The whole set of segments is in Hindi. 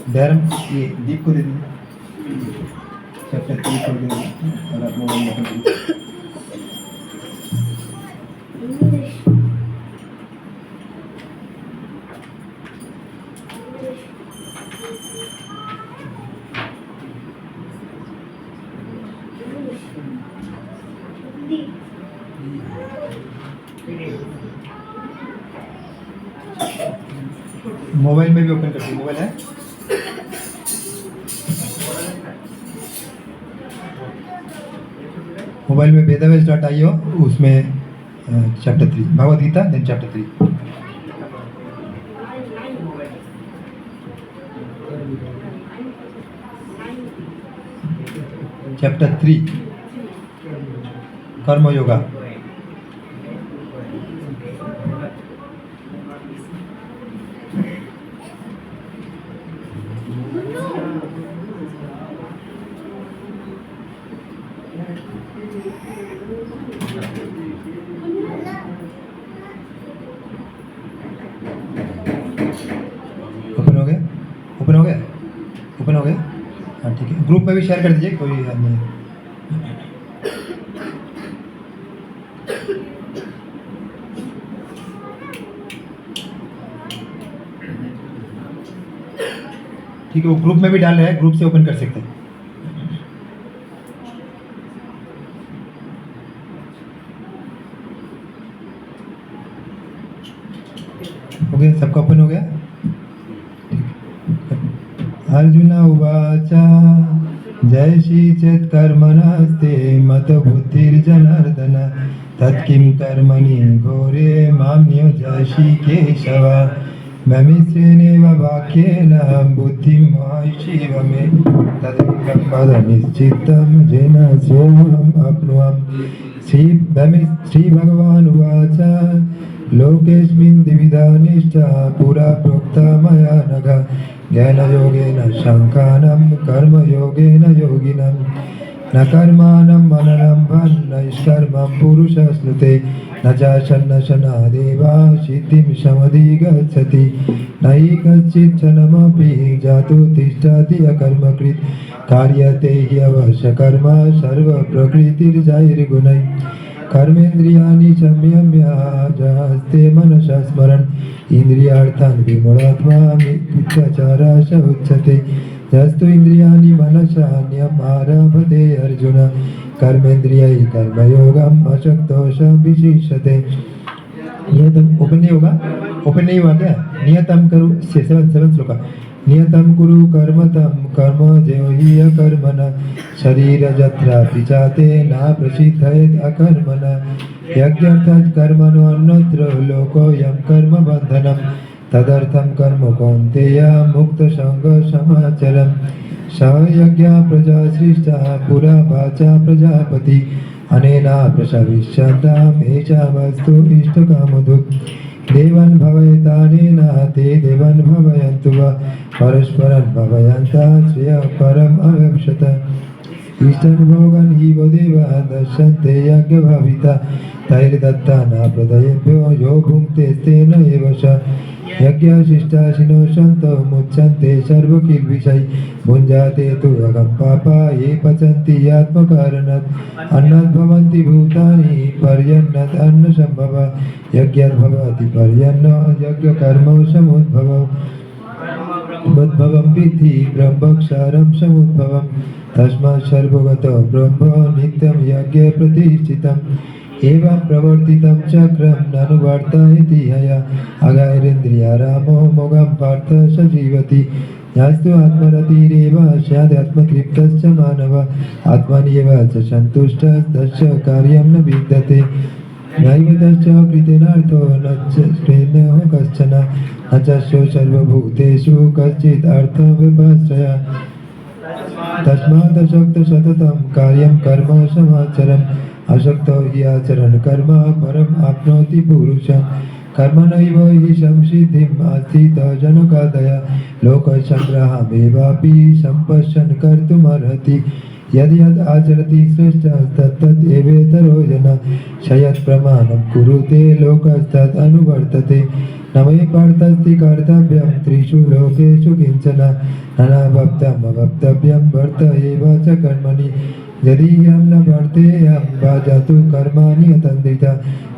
धर्म ये दीप को दे दीजिए, चैप्टर 3 को दे दीजिए और आप मोबाइल में कर दीजिए। मोबाइल में भी ओपन कर दीजिए, मोबाइल है। मोबाइल में वेदावेस.io उसमें chapter 3 Bhagavad Gita then chapter 3। Chapter 3 Karma yoga. Open हो गया, ओपन हो गया, ओपन हो गया। हाँ ठीक है, ग्रुप में भी शेयर कर दीजिए, कोई नहीं। ठीक है, वो ग्रुप में भी डाल रहे हैं, ग्रुप से ओपन कर सकते हैं। हो गया, सबका ओपन हो गया। अर्जुन उवाच जयसी चेत् कर्मणस्ते मत बुद्धिर्जनार्दन तत्किं कर्मणि घोरे मां नियोजयसि केशव ममिश्रेणेव वाक्येन बुद्धिं मोहिषीव मे तदेकं पदनिश्चितं येन सोऽहम् आप्नुयाम्। श्रीभगवानुवाच लोकेऽस्मिन् द्विविधा निष्ठा पुरा प्रोक्ता मया नघ ज्ञानयोगेन शङ्कानं कर्मयोगेन योगिनं न कर्माणं मननं निष्कर्मं पुरुषस्नुते न च सन्नशनादेवा सिद्धिं समधिगच्छति न हि कश्चित् क्षणमपि जातु तिष्ठति अकर्मकृत् कार्यते ह्यवश्यकर्म सर्वप्रकृतिर्जैर्गुणैः कर्मेन्द्रियाणि संयम्य जहस्ते मनसा स्मरन् इन्द्रियार्थान् विमूढात्मा मिथ्याचारः स उच्यते यस्तु इन्द्रियाणि मनसा नियमारभते अर्जुन कर्मेन्द्रियैः कर्मयोगम् अशक्तो स विशिष्यते। नियतम ओपन नहीं होगा, ओपन नहीं हुआ क्या? नियतम करो 7 श्लोक। नियतं कुरु कर्मतं कर्म ज्योहि अकर्मण शरीर जत्रा पिचाते न प्रसिद्धयेत् अकर्मण यज्ञार्थात् कर्मणो अन्यत्र लोकोऽयं कर्म बन्धनं तदर्थं कर्म कौन्तेय मुक्तसंग समाचरन् स यज्ञः प्रजा सृष्टः पुरा वाचा प्रजापति अनेना प्रसविष्यताम् एषा वस्तु इष्टकामधुक् देवान् भवयतानेन ते देवान् भवयन्तु वा परस्परं भवयन्तः श्रेयःपरम् अवेप्स्यत इष्टं भोगन् हि वो देवाः दर्शन्ते यज्ञभाविता तैर्दत्ताना प्रदयेभ्यो यो भुङ्क्ते तेन एव स यज्ञशिष्टाशिनो सन्तो मुच्यन्ते सर्वकिल्बिषै भुञ्जाते तु अगं पापा ये पचन्ति आत्मकारणात् अन्नात् भवन्ति भूतानि पर्यन्नात् अन्नसम्भव यज्ञात् भवति पर्यन्न यज्ञकर्मौ समुद्भवौ उद्भवं विद्धि ब्रह्मक्षारं समुद्भवं तस्मात् सर्वगतो ब्रह्म नित्यं यज्ञे प्रतिष्ठितम् एवं प्रवर्तितं चक्रं ननुवर्तयति हया अगैरेन्द्रियारामो मोघं पार्थ स जीवति यास्तु आत्मरतिरेव स्यादात्मतृप्तश्च मानव आत्मन्येव च सन्तुष्टः तस्य कार्यं न विद्यते नैव तस्य कृतेनार्थो न च स्नेहो कश्चन न च सर्वभूतेषु कश्चित् अर्थव्यपाश्रयः तस्मात् अशक्तो सततं कार्यं कर्म समाचरन् अशक्तो हि आचरन् कर्म परम् आप्नोति पुरुषः कर्मणैव हि संसिद्धिम् आस्थितः जनकादय लोकसङ्ग्रहमेवापि सम्पश्यन् कर्तुमर्हति यद् यद् आचरति श्रेष्ठः तत्तद् एवेतरो जनः स यत् प्रमाणं कुरुते लोकस्तद् अनुवर्तते न मे पार्थस्ति कर्तव्यं त्रिषु लोकेषु किञ्चन अनाभक्तम् अभक्तव्यं वर्त एव च कर्मणि यदि यं न वर्तेयं भजतु कर्माणि अतन्द्रिता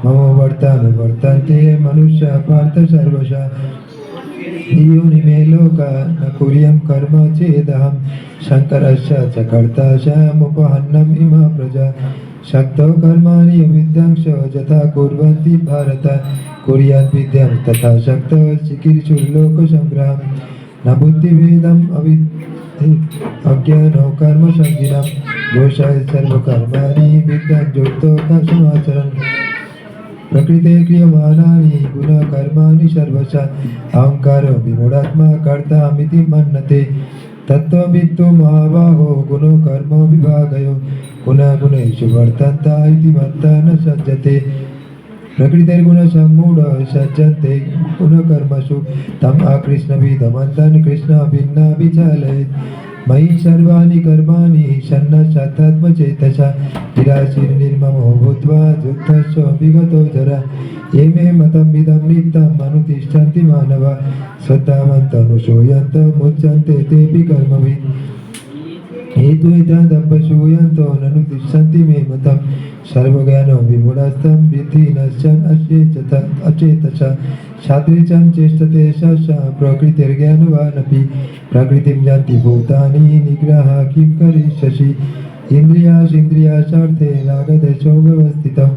मम वर्तानुवर्तन्ते मनुष्य पार्थ सर्वशः योनि मे लोका न कुर्यं कर्म चेदहं शङ्करस्य च कर्ता मुपहन्नम् इमा प्रजा शक्तो कर्माणि विद्यांश यथा कुर्वन्ति भारत कुर्यात् विद्यां तथा शक्तो चिकीर्षुर्लोकसङ्ग्रहं न बुद्धिभेदम् अज्ञानो कर्मसङ्गिनं दोषाय सर्वकर्माणि विद्याञ्जुक्तो समाचरन् प्रकृते क्रियमाणानि गुणकर्माणि सर्वशः अहङ्कारो विमूढात्मा कर्तामिति मन्यते तत्त्ववित्तु महाबाहो गुणो कर्मो विभागयो गुणगुणेषु वर्तन्ता इति मत्तः न सज्जते प्रकृतिर्गुणसम्मूढः सज्जन्ते गुणकर्मसु तम् अकृष्णविदमन्तन् कृष्णभिन्ना विचालयेत् मयि सर्वाणि कर्माणि सन्नशतात्मचेतसा निराशीर्निर्ममो भूत्वा युद्धस्य विगतो जरा ये मे मतमिदं नित्यम् अनुतिष्ठन्ति मानवा श्रद्धावन्तमनुशूयन्तो मुच्यन्ते तेऽपि कर्मभिः हेतुएतदभ्यसूयन्तो ननुतिष्ठन्ति मे मतं सर्वज्ञानो विमूढस्तं विद्धि नश्यन् अचेतसा शास्त्रीचं चेष्टते स प्रकृतिर्ज्ञानवानपि प्रकृतिं यान्ति भूतानि निग्रह किं करिष्यसि इन्द्रियासिन्द्रियासार्थे रागदेशो व्यवस्थितं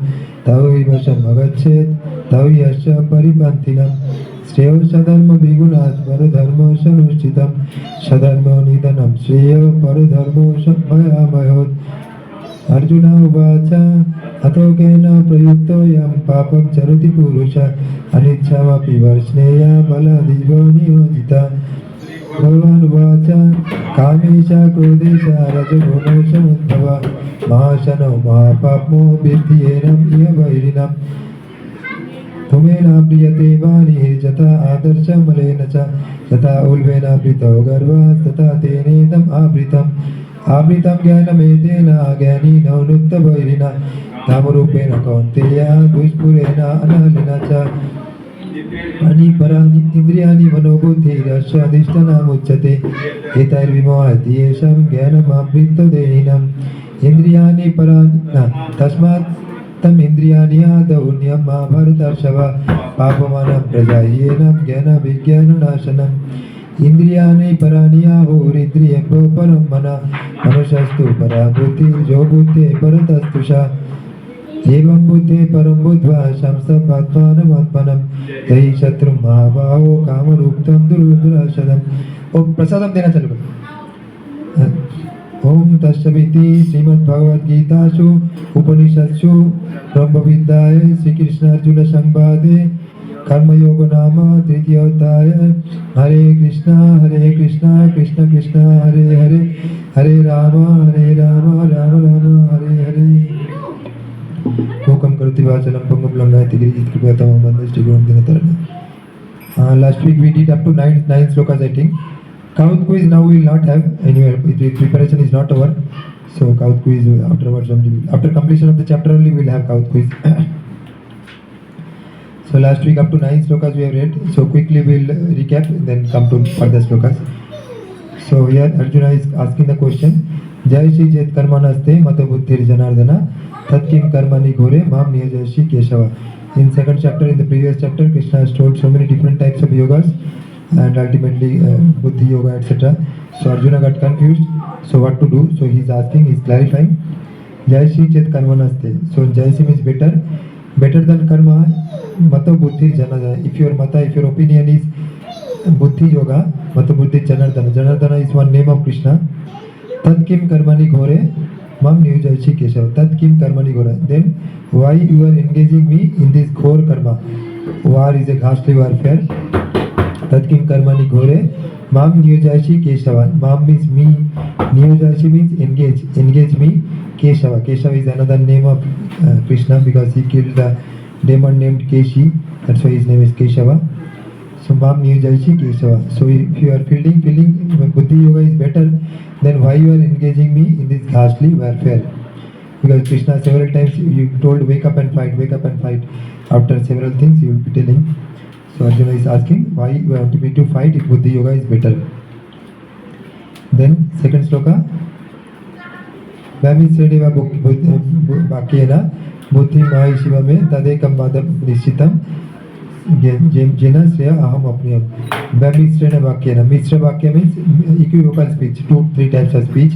तव वशमगच्छेत् तव यस्य परिपन्थिनं श्रेयो सधर्मविगुणात् परधर्मो सनुष्ठितं सधर्मो निधनं श्रेयो परधर्मो भयामयोत् अर्जुन उवाच अतो केन प्रयुक्तोऽयं पापं चरति पुरुषः अनिच्छामपि वर्ष्णेय बलादिवो नियोजितः भगवान् उवाच कामेश क्रोधेश रजोगुणो समुद्भवः महाशनो महापाप्मो विद्धि येनम् इह वैरिणम् तुमेन प्रियते वाणिर्यथा आदर्शमलेन च तथा उल्बेन प्रीतो गर्वः तथा तेनेदम् आवृतं ज्ञानमेतेन ज्ञानिनो नुत्तवैरिणा नामरूपेण कौन्तेय दुष्पुरेण अनलिना च अनिपराणि इन्द्रियाणि मनोबुद्धिरस्य अधिष्ठानमुच्यते एतैर्विमोहति येषां ज्ञानमावृत्तदेहिनम् इन्द्रियाणि पराणि न तस्मात् तम् इन्द्रियाणि आदौ नियमा भरतर्षभ पापमानं प्रजायेनं ज्ञानविज्ञाननाशनम् इन्द्रियाणि पराणि आहुरिन्द्रियेभ्यो परं मनः मनुष्यस्तु परा बुद्धिर्यो बुद्धे परतस्तु सा एवं बुद्धे परं बुद्ध्वा संस्थात्मानमात्मनं तैः शत्रुं महाबाहो कामरूप्तं दुर्दुराशदम् ओम प्रसादम देना चालू करो। ओम तत्सविति श्रीमद्भगवद्गीतासु उपनिषत्सु ब्रह्मविद्याय श्रीकृष्णार्जुन संवादे कर्मयोग नाम तृतीय अध्याय हरे कृष्णा कृष्ण कृष्ण हरे हरे हरे राम राम राम हरे हरे मूकं करोति वाचालं पंगुं लंघयति गिरिं कृपयातमं वन्दे श्रीगुरुं दीनतारिणं। Last week we did up to nine slokas I think. Count quiz now we will not have anywhere. The preparation is not over. So count quiz afterwards only. After completion of the chapter only we will have count quiz. So last week up to 9 slokas we have read. So quickly we will recap then come to further slokas. So here Arjuna is asking the question. Jai Shri Jet Karmanaste Mato Buddhir Janardana Tat Kim Karmani Gore Mam Niyajashi Keshava. In second chapter, in the previous chapter, Krishna has told so many different types of yogas and ultimately Buddhi Yoga, etc. So Arjuna got confused. So what to do? So he is asking, he is clarifying. Jai Shri Chet Karmanaste. So Jai Shri is better. Better than karma, Mata Buddhi Janardana. If your mata, if your opinion is Buddhi Yoga, Mata Buddhi Janardana. Janardana is one name of Krishna. Tat Kim Karmani Gore Mam Niyajashi Keshava. Tat Kim Karmani Gore. Then why you are engaging me in this ghor karma? War is a ghastly warfare. Tat Kim Karmani Gore Mam Niyajashi Keshava. Mam means me. Niyajashi means engage. Engage me. Keshava. Keshava is another name of Krishna because he killed a demon named Keshi. That's why his name is Keshava. So Mam Niyajashi Keshava. So if you are feeling Buddhi Yoga is better, then why you are engaging me in this ghastly warfare? Because Krishna several times you told wake up and fight, wake up and fight. After several things you will be telling. So Arjuna is asking why you want me to fight if Buddhi Yoga is better. Then second sloka. Vami Sredeva Bhakyena Buddhi Mahishima me Tadekam Vadam Nishitam Jena Sreya Aham Apniyam. Vami Sredeva Bhakyena. Mishra Bhakya means equivocal speech. 2-3 types of speech.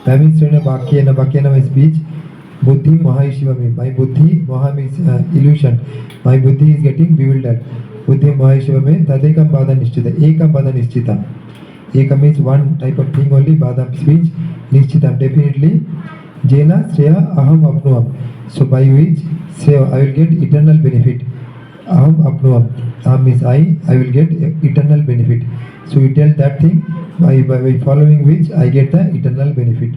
Vami Sredeva Bhakyena means speech. Buddhi Mahishima means my Buddhi. Maha means illusion. My Buddhi is getting bewildered. Buddhi Mahishima means Tadekam Vadam Nishchita. Ekam Vadam Nishchita. Ekam means one type of thing only. Vadam speech. Nishchitam definitely. Jena Sreya Aham Apnuam. So by which Sreya I will get eternal benefit. Aham Apnuam. Aham means I will get eternal benefit. So you tell that thing by following which I get the eternal benefit.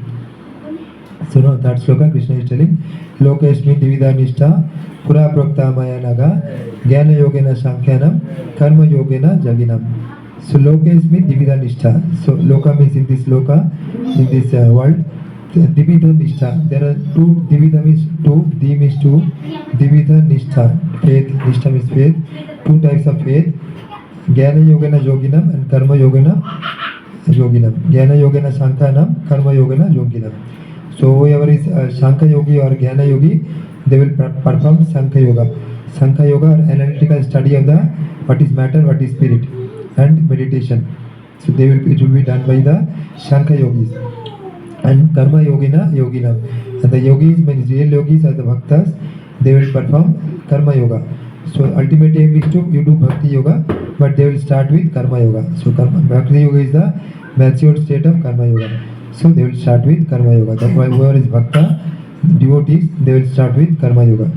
So now that sloka Krishna is telling Lokesmi Divida Nishtha Pura Prokta Maya Naga Jnana Yogena Sankhyanam Karma Yogena Jaginam. So Lokesmi Divida Nishtha. So Loka means in this loka, in this world, Divida Nishtha. There are two. Divida means two. Di means two. Divida Nishtha. Faith. Nishtha means faith. Two types of faith. Jnana Yogena Yoginam and Karma Yogena Yoginam. Jnana Yogena Sankhanam, Karma Yogena Yoginam. So whoever is Shankha Yogi or Jnana Yogi, they will perform Sankha Yoga. Sankha Yoga or analytical study of the what is matter, what is spirit, and meditation. So it will be done by the Shankha Yogis. And Karma Yogina Yoginam. And the yogis means real yogis are the bhaktas. They will perform Karma Yoga. So ultimate aim is to you do Bhakti Yoga, but they will start with Karma Yoga. So Bhakti Yoga is the matured state of Karma Yoga. So they will start with Karma Yoga. That's why whoever is Bhakta, devotees, they will start with Karma Yoga.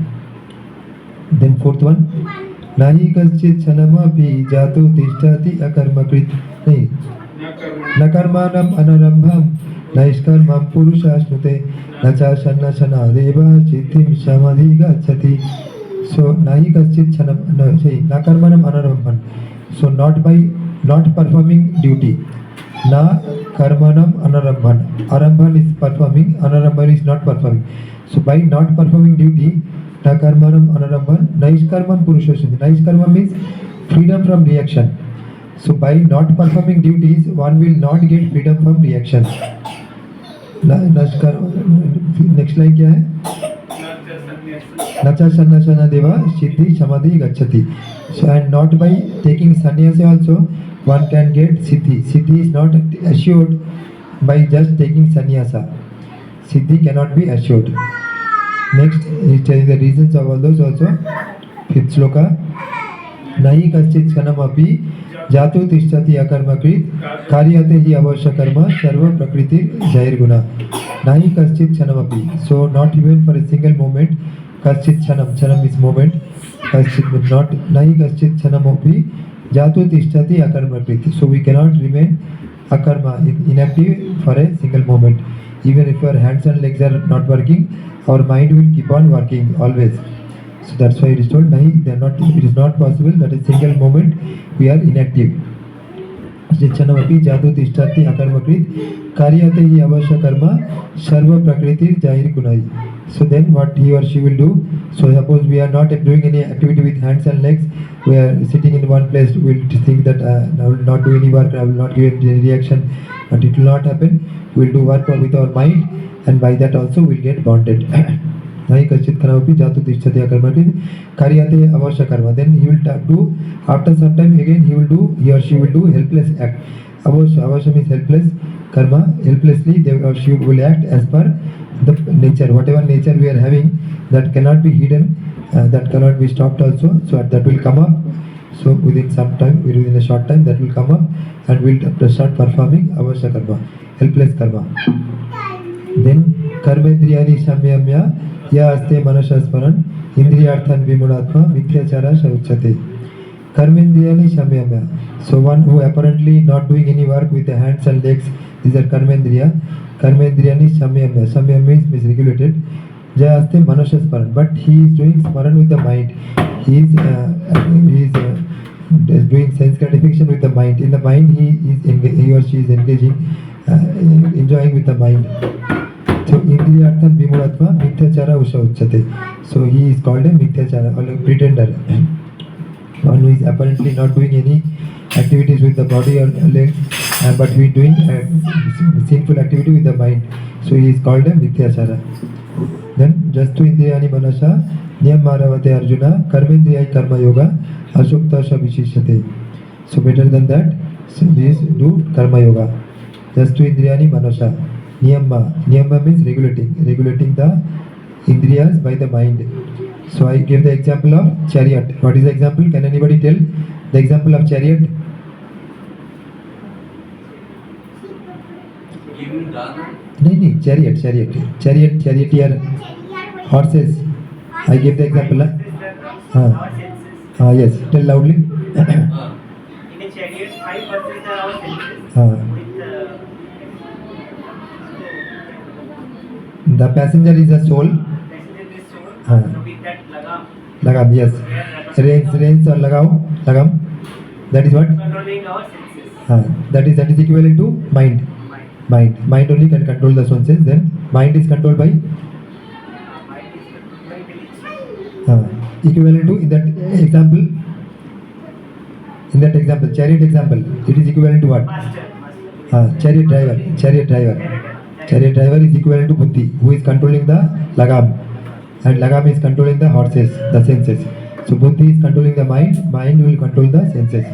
Then fourth one. Nahi kaschit chanamapi jato tishtati akarmakrit. Nahi. Nakarmanam anarambham naishkarmam purushasnute nachashanna shana deva chitim samadhi gachati. So nahi kaschit chanam nakarmanam anarambham. So not performing duty. Na karmanam anarambhan. Arambhan is performing, anarambhan is not performing. So by not performing duty, na karmanam anarambhan, naishkarmam purushasnute. Naishkarma means freedom from reaction. So by not performing duties, one will not get freedom from reactions. Next line क्या है? Nacha sannyasana deva siddhi samadhi gacchati. So and not by taking sannyasa also one can get siddhi. Siddhi is not assured by just taking sannyasa. Siddhi cannot be assured. Next he is telling the reasons of all those also. Fifth sloka. Nahi kaschit sanamapi जातु तिष्ठति अकर्मकृत कार्यते हि अवश्य कर्म सर्व प्रकृति जाहिर गुना. Nahi kaschit chanamapi. So not even for a single moment. Kaschit chanam. Chanam is moment. Kaschit means not. Nahi kaschit chanamapi jatu tishtati akarmakrit. So we cannot remain akarma, inactive for a single moment. Even if your hands and legs are not working, our mind will keep on working always. So that's why it is told nahi. It is not possible that a single moment we are inactive. Chanamapi jatu tishtati akarmakrit karyate hi avashya karma sarva prakriti jahir gunai. So then what he or she will do? So suppose we are not doing any activity with hands and legs, we are sitting in one place, we will think that I will not do any work, I will not give any reaction, but it will not happen. We will do work with our mind, and by that also we will get bonded. Nahi kaschit kanamapi jatu tishtati akarmakrit karyate avashya karma. Then he will do, after some time again he or she will do helpless act. Avashya means helpless, karma, helplessly they or she will act as per the nature. Whatever nature we are having, that cannot be hidden, that cannot be stopped also. So that will come up. So within some time, within a short time, that will come up and we will start performing avashya karma, helpless karma. Then karmendriyani samyamya ya aste manasasmaran indriyarthan vimulatma mithyachara sauchate. Karmendriyani samyamya. So one who apparently not doing any work with the hands and legs, these are karmendriya. Karmendriyani samyamya. Samyam means regulated. Ja aste manasasmaran. But he is doing smaran with the mind. He is doing sense gratification with the mind. In the mind he or she is engaging, enjoying with the mind. So indriyarthan vimulatma mithyachara usha uchate. So he is called a mithyachara or a pretender. one who is apparently not doing any activities with the body or legs, but he is doing sinful activity with the mind. So he is called a Mityachara. Then Jastu Indriyani Manasa Niyamaravate Arjuna Karmendriyai Karma Yoga Asukta Shabhishishate. So better than that, so these do Karma Yoga. Jastu Indriyani Manasa Niyama means regulating the Indriyas by the mind. So I give the example of chariot. What is the example? Can anybody tell the example of chariot? Giving dana. No, charioteer, horses. I give the example. Yes, tell loudly. In a chariot, 5% are our senses. The passenger is the soul. Passenger is soul. With that Lagam, yes. Reins or lagam. That is what? controlling our senses. That is equivalent to mind. Mind only can control the senses. Then mind is controlled by Mind is controlled by equivalent to in that example, chariot example. It is equivalent to what? master. Chariot driver is equivalent to buddhi, who is controlling the lagam, and lagam is controlling the horses, the senses. So buddhi is controlling the mind will control the senses.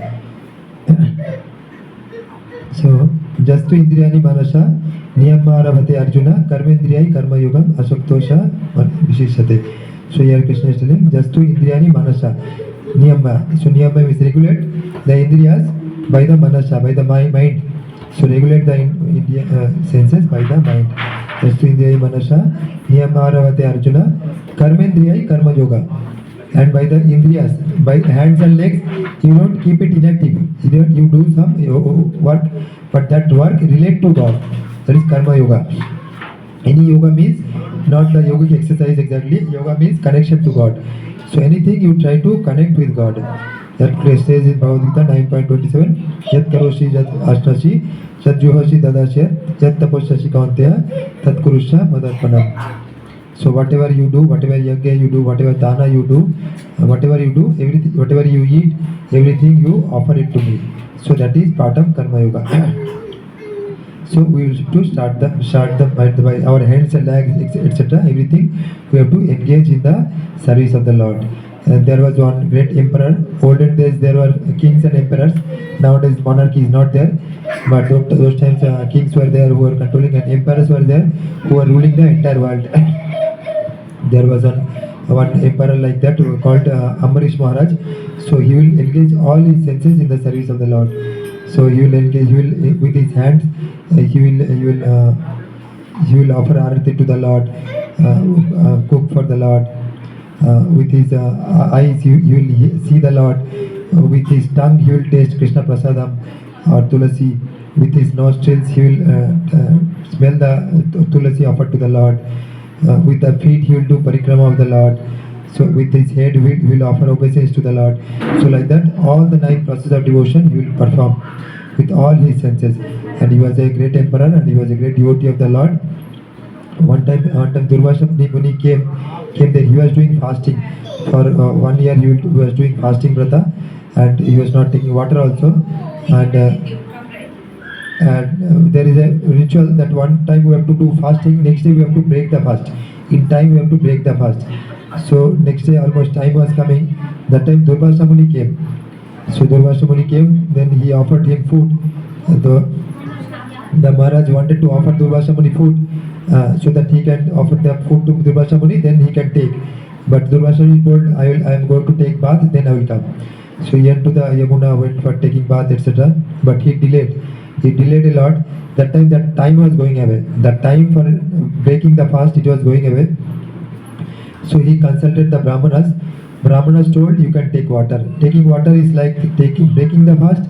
So Jastu Indriyani Manasa Niyamaravate Arjuna Karmendriyai Karma Yogam Asaktosha Vishishate. So here Krishna is telling Jastu Indriyani Manasa Niyama. So Niyama is regulate the Indriyas by the Manasa, by the mind. So regulate the senses by the mind. Jastu Indriyai Manasa Niyamaravate Arjuna Karmendriyai Karma Yoga. And by the Indriyas, by hands and legs, you don't keep it inactive. You do some work, but that work relate to God. That is Karma Yoga. Any yoga means not the yogic exercise exactly. Yoga means connection to God. So anything you try to connect with God. That says in Bhagavad Gita 9.27, Yat karoshi jat ashtashi, jat juhoshi dadashya, jat taposhashi kaunteya, tat kurusha madarpanam. So whatever you do, whatever yajna you do, whatever dana you do, whatever you do, everything, whatever you eat, everything you offer it to me. So that is part of Karma Yoga. So we have to start by our hands and legs, etc. Everything we have to engage in the service of the Lord. There was one great emperor. Olden days there were kings and emperors. Nowadays monarchy is not there. But those times kings were there who were controlling, and emperors were there who were ruling the entire world. There was one emperor like that called Ambarish Maharaj. So he will engage all his senses in the service of the Lord. So he will engage. He will with his hands. He will offer arati to the Lord, cook for the Lord. With his eyes, he will see the Lord. With his tongue, he will taste Krishna Prasadam or Tulasi. With his nostrils, he will smell the Tulasi offered to the Lord. With the feet, he will do parikrama of the Lord. So with his head, he will offer obeisance to the Lord. So like that, all the 9 processes of devotion he will perform with all his senses. And he was a great emperor, and he was a great devotee of the Lord. One time Durvasa Muni came there. He was doing fasting for 1 year. He was doing fasting vrata, and he was not taking water also. And there is a ritual that one time we have to do fasting, next day we have to break the fast. In time we have to break the fast. So next day almost time was coming. That time Durvasa Muni came. So Durvasa Muni came, then he offered him food. The Maharaj wanted to offer Durvasa Muni food so that he can offer the food to Durvasa Muni, then he can take. But Durvasa Muni told, I am going to take bath, then I will come. So he went to the Yamuna, went for taking bath, etc. But he delayed. He delayed a lot. That time was going away. The time for breaking the fast, it was going away. So he consulted the Brahmanas. Brahmanas told, you can take water. Taking water is like breaking the fast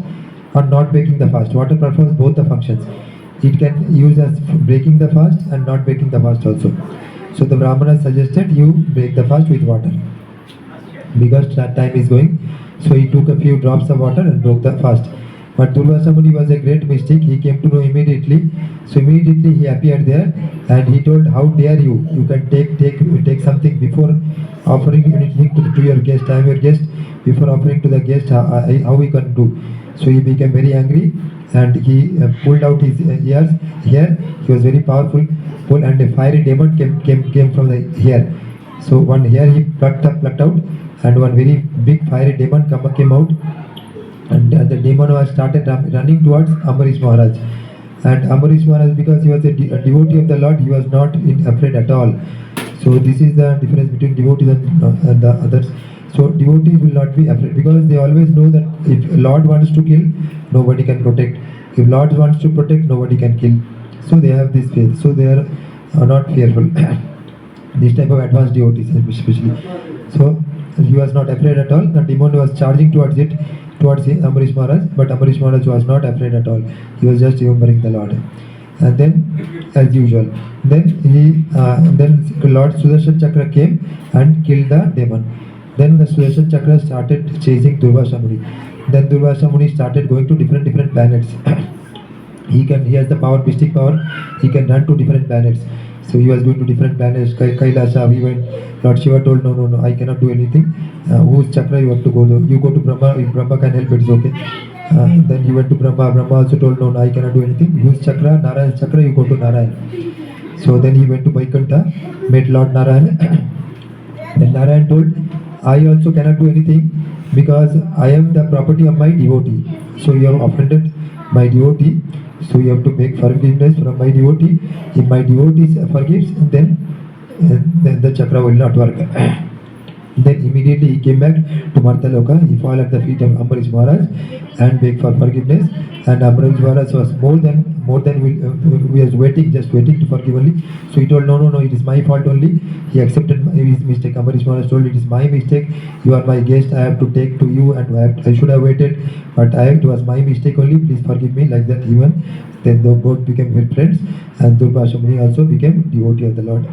or not breaking the fast. Water performs both the functions. It can use as breaking the fast and not breaking the fast also. So the Brahmanas suggested you break the fast with water because time is going. So he took a few drops of water and broke the fast. But Durvasa Muni was a great mystic. He came to know immediately. So immediately he appeared there and he told, "How dare you? You can take something before offering anything to your guest. I am your guest. Before offering to the guest, how we can do?" So he became very angry and he pulled out his ears. Here he was very powerful, and a fiery demon came from the hair. So one hair he plucked out, and one very big fiery demon came out, and the demon was started running towards Ambarish Maharaj. And Ambarish Maharaj, because he was a devotee of the Lord, he was not afraid at all. So this is the difference between devotees and the others. So devotees will not be afraid because they always know that if Lord wants to kill, nobody can protect. If Lord wants to protect, nobody can kill. So they have this faith. So they are not fearful. This type of advanced devotees especially. So he was not afraid at all. The demon was charging towards Ambarish Maharaj, but Ambarish Maharaj was not afraid at all. He was just remembering the Lord. And then, as usual, then Lord Sudarshan Chakra came and killed the demon. Then the Sudarshan Chakra started chasing Durvasa Muni. Then Durvasa Muni started going to different planets. He has the power, mystic power. He can run to different planets. So he was going to different planets. Kailasa, we went. Lord Shiva told, no, I cannot do anything. Whose chakra you have to go to? You go to Brahma. If Brahma can help, it's okay. Then he went to Brahma. Brahma also told, no, I cannot do anything. Whose chakra? Narayan chakra. You go to Narayan. So then he went to Vaikuntha, met Lord Narayan. Then Narayan told, I also cannot do anything because I am the property of my devotee. So you have offended my devotee. So you have to beg forgiveness from my devotee. If my devotee forgives, then the chakra will not work. Then immediately he came back to Martaloka. He fell at the feet of Ambarish Maharaj and begged for forgiveness. And Ambarish Maharaj was more than we was waiting to forgive only. So he told, no, it is my fault only. He accepted his mistake. Ambarish Maharaj told, it is my mistake. You are my guest. I have to take to you, and I should have waited. But it was my mistake only. Please forgive me. Like that, even then, they both became good friends, and Durvasa Muni also became devotee of the Lord.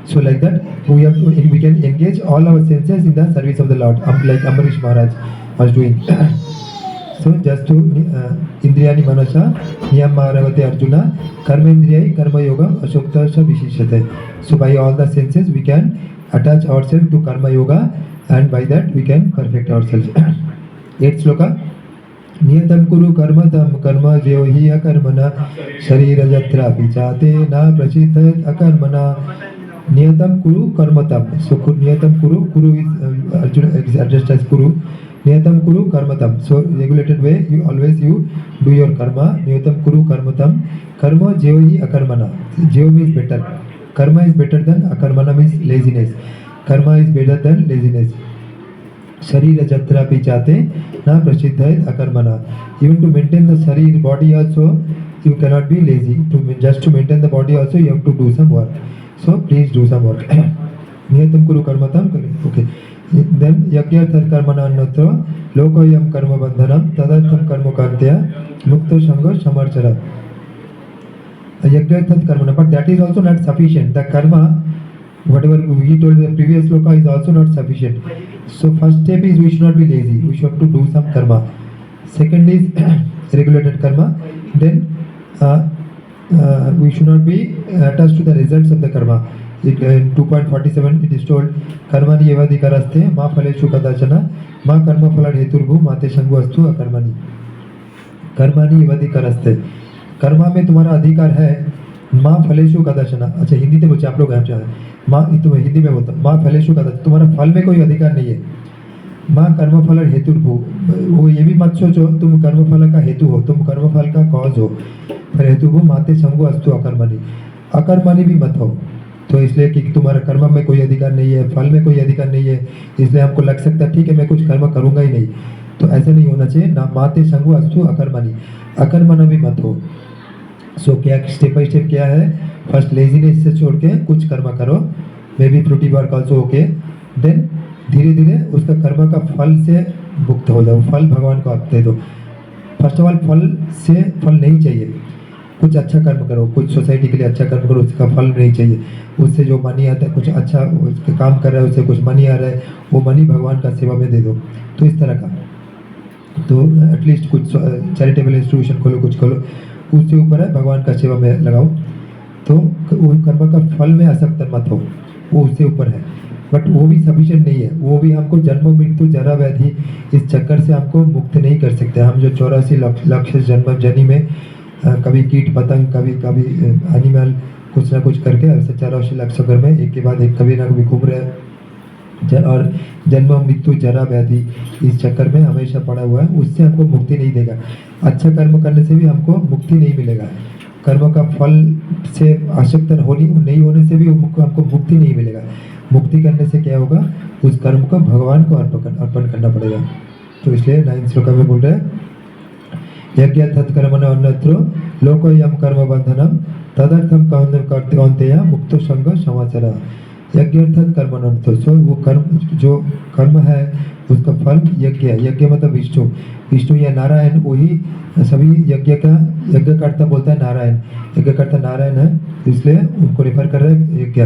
So like that, we can engage all our senses in the service of the Lord, like Ambarish Maharaj was doing. So just to Indriyani Manasa, Niyam Maharavate Arjuna, Karmendriyai Karma Yoga, Ashokta Vishishate. So by all the senses we can attach ourselves to Karma Yoga, and by that we can perfect ourselves. 8th sloka. नियतम कुरु कर्म तम कर्म ज्यो ही अकर्मणा शरीर जत्रा पिचाते ना प्रचित अकर्मणा नियतम कुरु कर्म तम. So नियतम kuru is Arjuna addressed as kuru. नियतम kuru कर्म तम. So regulated way, you always do your karma. नियतम kuru कर्म तम. कर्म ज्यो ही अकर्मणा. ज्यो means better. Karma is better than akarmana means laziness. Karma is better than laziness. Sharira jatra pichate na prasiddha akarmana. Even to maintain the sharir body also, you cannot be lazy. Just to maintain the body also, you have to do some work. So please do some work. Niyatam kuru karmatam. Okay. Then yagyarthar karmana annatra lokoyam karma bandhanam tadartham karma kantya mukta sangha samarchara. Yagyarthar karmana, but that is also not sufficient. The karma, whatever we told in the previous sloka, is also not sufficient. So first step is we should not be lazy. We should have to do some karma. Second is regulated karma. Then we should not be attached to the results of the karma. In 2.47 it is told, karmani evadikaraste ma phaleshu kadachana ma karma phala heturbu mate shangu astu akarmani. कर्मणि वधिकरस्ते. कर्मा में तुम्हारा अधिकार है. माँ फलेशु कदाचना. अच्छा हिंदी तो बच्चे आप लोग हैं, माँ तुम्हें हिंदी में बोलता, माँ फलेशु कदाचना, तुम्हारा फल में कोई अधिकार नहीं है. माँ कर्मफल हेतु वो ये भी मत सोचो तुम कर्मफल का हेतु हो, तुम कर्मफल का कॉज हो. फिर हेतु हो माते संगो अस्तु अकर्मणि. अकर्मणि भी मत हो. तो इसलिए कि तुम्हारा कर्म में कोई अधिकार नहीं है, फल में कोई अधिकार नहीं है, इसलिए हमको लग सकता है ठीक है मैं कुछ कर्म करूँगा ही नहीं. तो ऐसा नहीं होना चाहिए. ना माते संगो अस्तु अकर्मणि. अकर्मण भी मत हो. सो क्या स्टेप बाय स्टेप क्या है? फर्स्ट लेजीनेस से छोड़ के कुछ कर्म करो. May be fruity work also okay. Then धीरे धीरे उसका कर्म का फल से मुक्त हो जाओ. फल भगवान को आप दे दो. फर्स्ट ऑफ ऑल फल से फल नहीं चाहिए. कुछ अच्छा कर्म करो, कुछ सोसाइटी के लिए अच्छा कर्म करो, उसका फल नहीं चाहिए. उससे जो मनी आता है, कुछ अच्छा काम कर रहा है, उससे कुछ मनी आ रहा है, वो मनी भगवान का सेवा में दे दो. तो इस तरह का. तो एटलीस्ट कुछ चैरिटेबल इंस्टीट्यूशन खोलो, कुछ खोलो, उससे ऊपर है भगवान का सेवा में लगाओ। तो वो कर्म का फल में आसक्त मत हो, वो उससे ऊपर है, बट वो भी सफिशिएंट नहीं है। वो भी हमको जन्म मृत्यु जरा व्याधि इस चक्कर से हमको मुक्त नहीं कर सकते। हम जो 84 लाख जन्म जनी में कभी कीट पतंग, कभी कभी एनिमल, कुछ ना कुछ करके ऐसे 84 लाख चक्कर में एक के बाद एक कभी ना कभी घूम रहे हैं, और जन्म मृत्यु जरा व्याधि इस चक्कर में हमेशा पड़ा हुआ है। उससे हमको मुक्ति नहीं देगा। अच्छा कर्म करने से भी हमको मुक्ति नहीं मिलेगा। कर्म का फल से आसक्त नहीं होने से भी हमको मुक्ति नहीं मिलेगा। मुक्ति करने से क्या होगा, उस कर्म को भगवान को अर्पण करना पड़ेगा। तो इसलिए 9 श्लोक में बोल रहे हैं, यज्ञ तत्कर्मण अन्यत्र लोकोयम कर्म बंधनम तदर्थम कौन्तेय मुक्तो संग समाचार। यज्ञ अर्थात कर्मण अन्यत्र, सो वो कर्म, जो कर्म है उसका फल यज्ञ है। यज्ञ मतलब विष्णु या नारायण, वही सभी यज्ञकर्ता बोलता है नारायण, यज्ञकर्ता नारायण है, इसलिए उनको रेफर कर रहे हैं यज्ञ।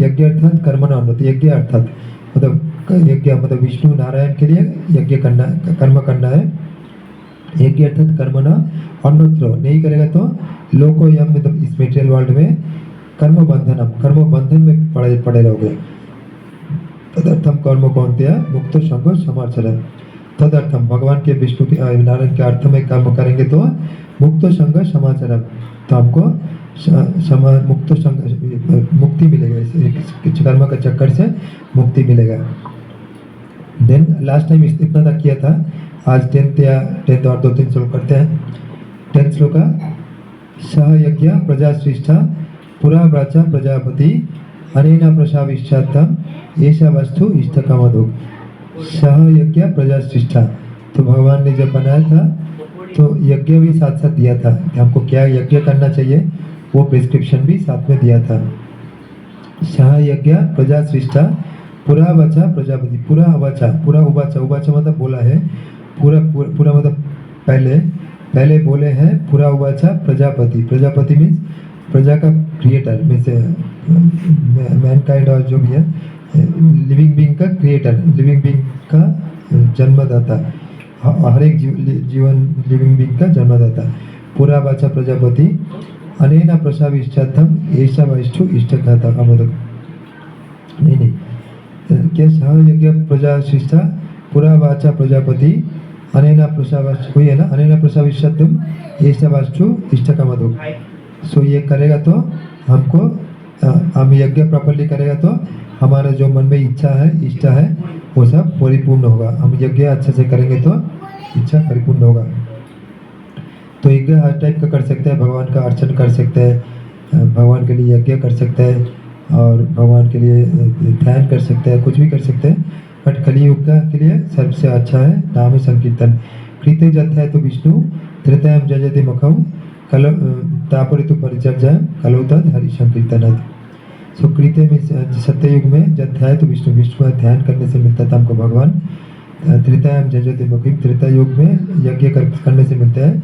यज्ञ अर्थात कर्मण अन्यत्र, यज्ञ अर्थात मतलब विष्णु नारायण के लिए यज्ञ करना, कर्म करना है। यज्ञ अर्थात कर्मणा अन्यत्र, नहीं करेगा तो लोकोयम मतलब इस मेटेरियल वर्ल्ड में कर्म बंधन में पड़े रहोगे। तदर्थम कर्म कौन्तेय मुक्तो संग समाचरण। तदर्थम भगवान के विष्णु के नारायण के अर्थ में कर्म करेंगे तो मुक्तो संग समाचरण, तो हमको मुक्तो संग मुक्ति मिलेगा। इस कर्म का चक्कर से मुक्ति मिलेगा। देन लास्ट टाइम इतना तक किया था, आज 10th और 2-3 श्लोक करते हैं। 10th श्लोक का सह यज्ञ प्रजा श्रेष्ठा पुरा व्राचा प्रजापति अनेन प्रसाविष्ठातम ऐसा वस्तु इष्ट कामधुक। सह यज्ञ प्रजा श्रेष्ठा, तो भगवान ने जब बनाया था तो यज्ञ भी साथ साथ दिया था कि हमको क्या यज्ञ करना चाहिए, वो प्रिस्क्रिप्शन भी साथ में दिया था। सह यज्ञ प्रजा श्रेष्ठा पुरा वाचा प्रजापति, पूरा उवाचा मतलब बोला है, पूरा मतलब पहले बोले हैं पूरा उवाचा प्रजापति मीन्स प्रजा का क्रिएटर, मीन्स मैनकाइंड और जो भी है लिविंग बीइंग का क्रिएटर, लिविंग बीइंग का जन्मदाता, हर एक जीवन लिविंग बीइंग का जन्मदाता। पूरा वाचा प्रजापति अनेन प्रसाविष्ठातम ऐसा वस्तु इष्टघाता कामधुक। नहीं क्या सह यज्ञ प्रजा शिष्टा पूरा वाचा प्रजापति अनेन प्रसाविष्ट हुई है ना, अनेन प्रसाविष्ठातम ऐसा वस्तु इष्टकामधुक। सो ये करेगा तो हमको, हम यज्ञ प्रॉपर्ली करेगा तो हमारा जो मन में इच्छा है, इष्ट है, वो सब परिपूर्ण होगा। हम यज्ञ अच्छे से करेंगे तो इच्छा परिपूर्ण होगा। तो यज्ञ हर टाइप का कर सकते हैं, भगवान का अर्चन कर सकते हैं, भगवान के लिए यज्ञ कर सकते हैं, और भगवान के लिए ध्यान कर सकते हैं, कुछ भी कर सकते हैं। बट कलियुग का के लिए सबसे अच्छा है नाम संकीर्तन। कृत्य जत है तो विष्णु त्रेतायाम जयते मुखम कल तापरितु परिचर्या कलौ तद हरि संकीर्तन। सो कृत्य में सत्ययुग में जब है तो विष्णु का ध्यान करने से मिलता था हमको भगवान। त्रेतायाम जयते मुखम, त्रेता युग में यज्ञ करने से मिलता है।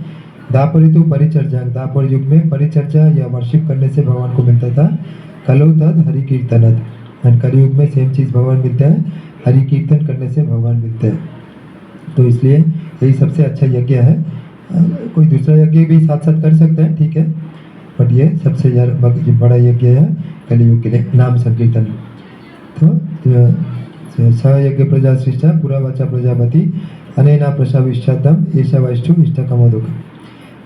दापरितु परिचर्या, दापर युग में परिचर्या या वर्शिप करने से भगवान को मिलता था। कलौ तद हरि कीर्तन, एंड कलयुग में सेम चीज़ भगवान मिलता है, हरि कीर्तन करने से भगवान मिलते हैं। तो इसलिए यही सबसे अच्छा यज्ञ है। कोई दूसरा यज्ञ भी साथ साथ कर सकते हैं, ठीक है, बट ये सबसे बड़ा यज्ञ है कलियुग के लिए, नाम संकीर्तन। तो स यज्ञ प्रजा श्रेष्ठा पूरा वाचा प्रजापति अनेना प्रसाविष्ठातम ऐसा वस्तु इष्टकामधुक।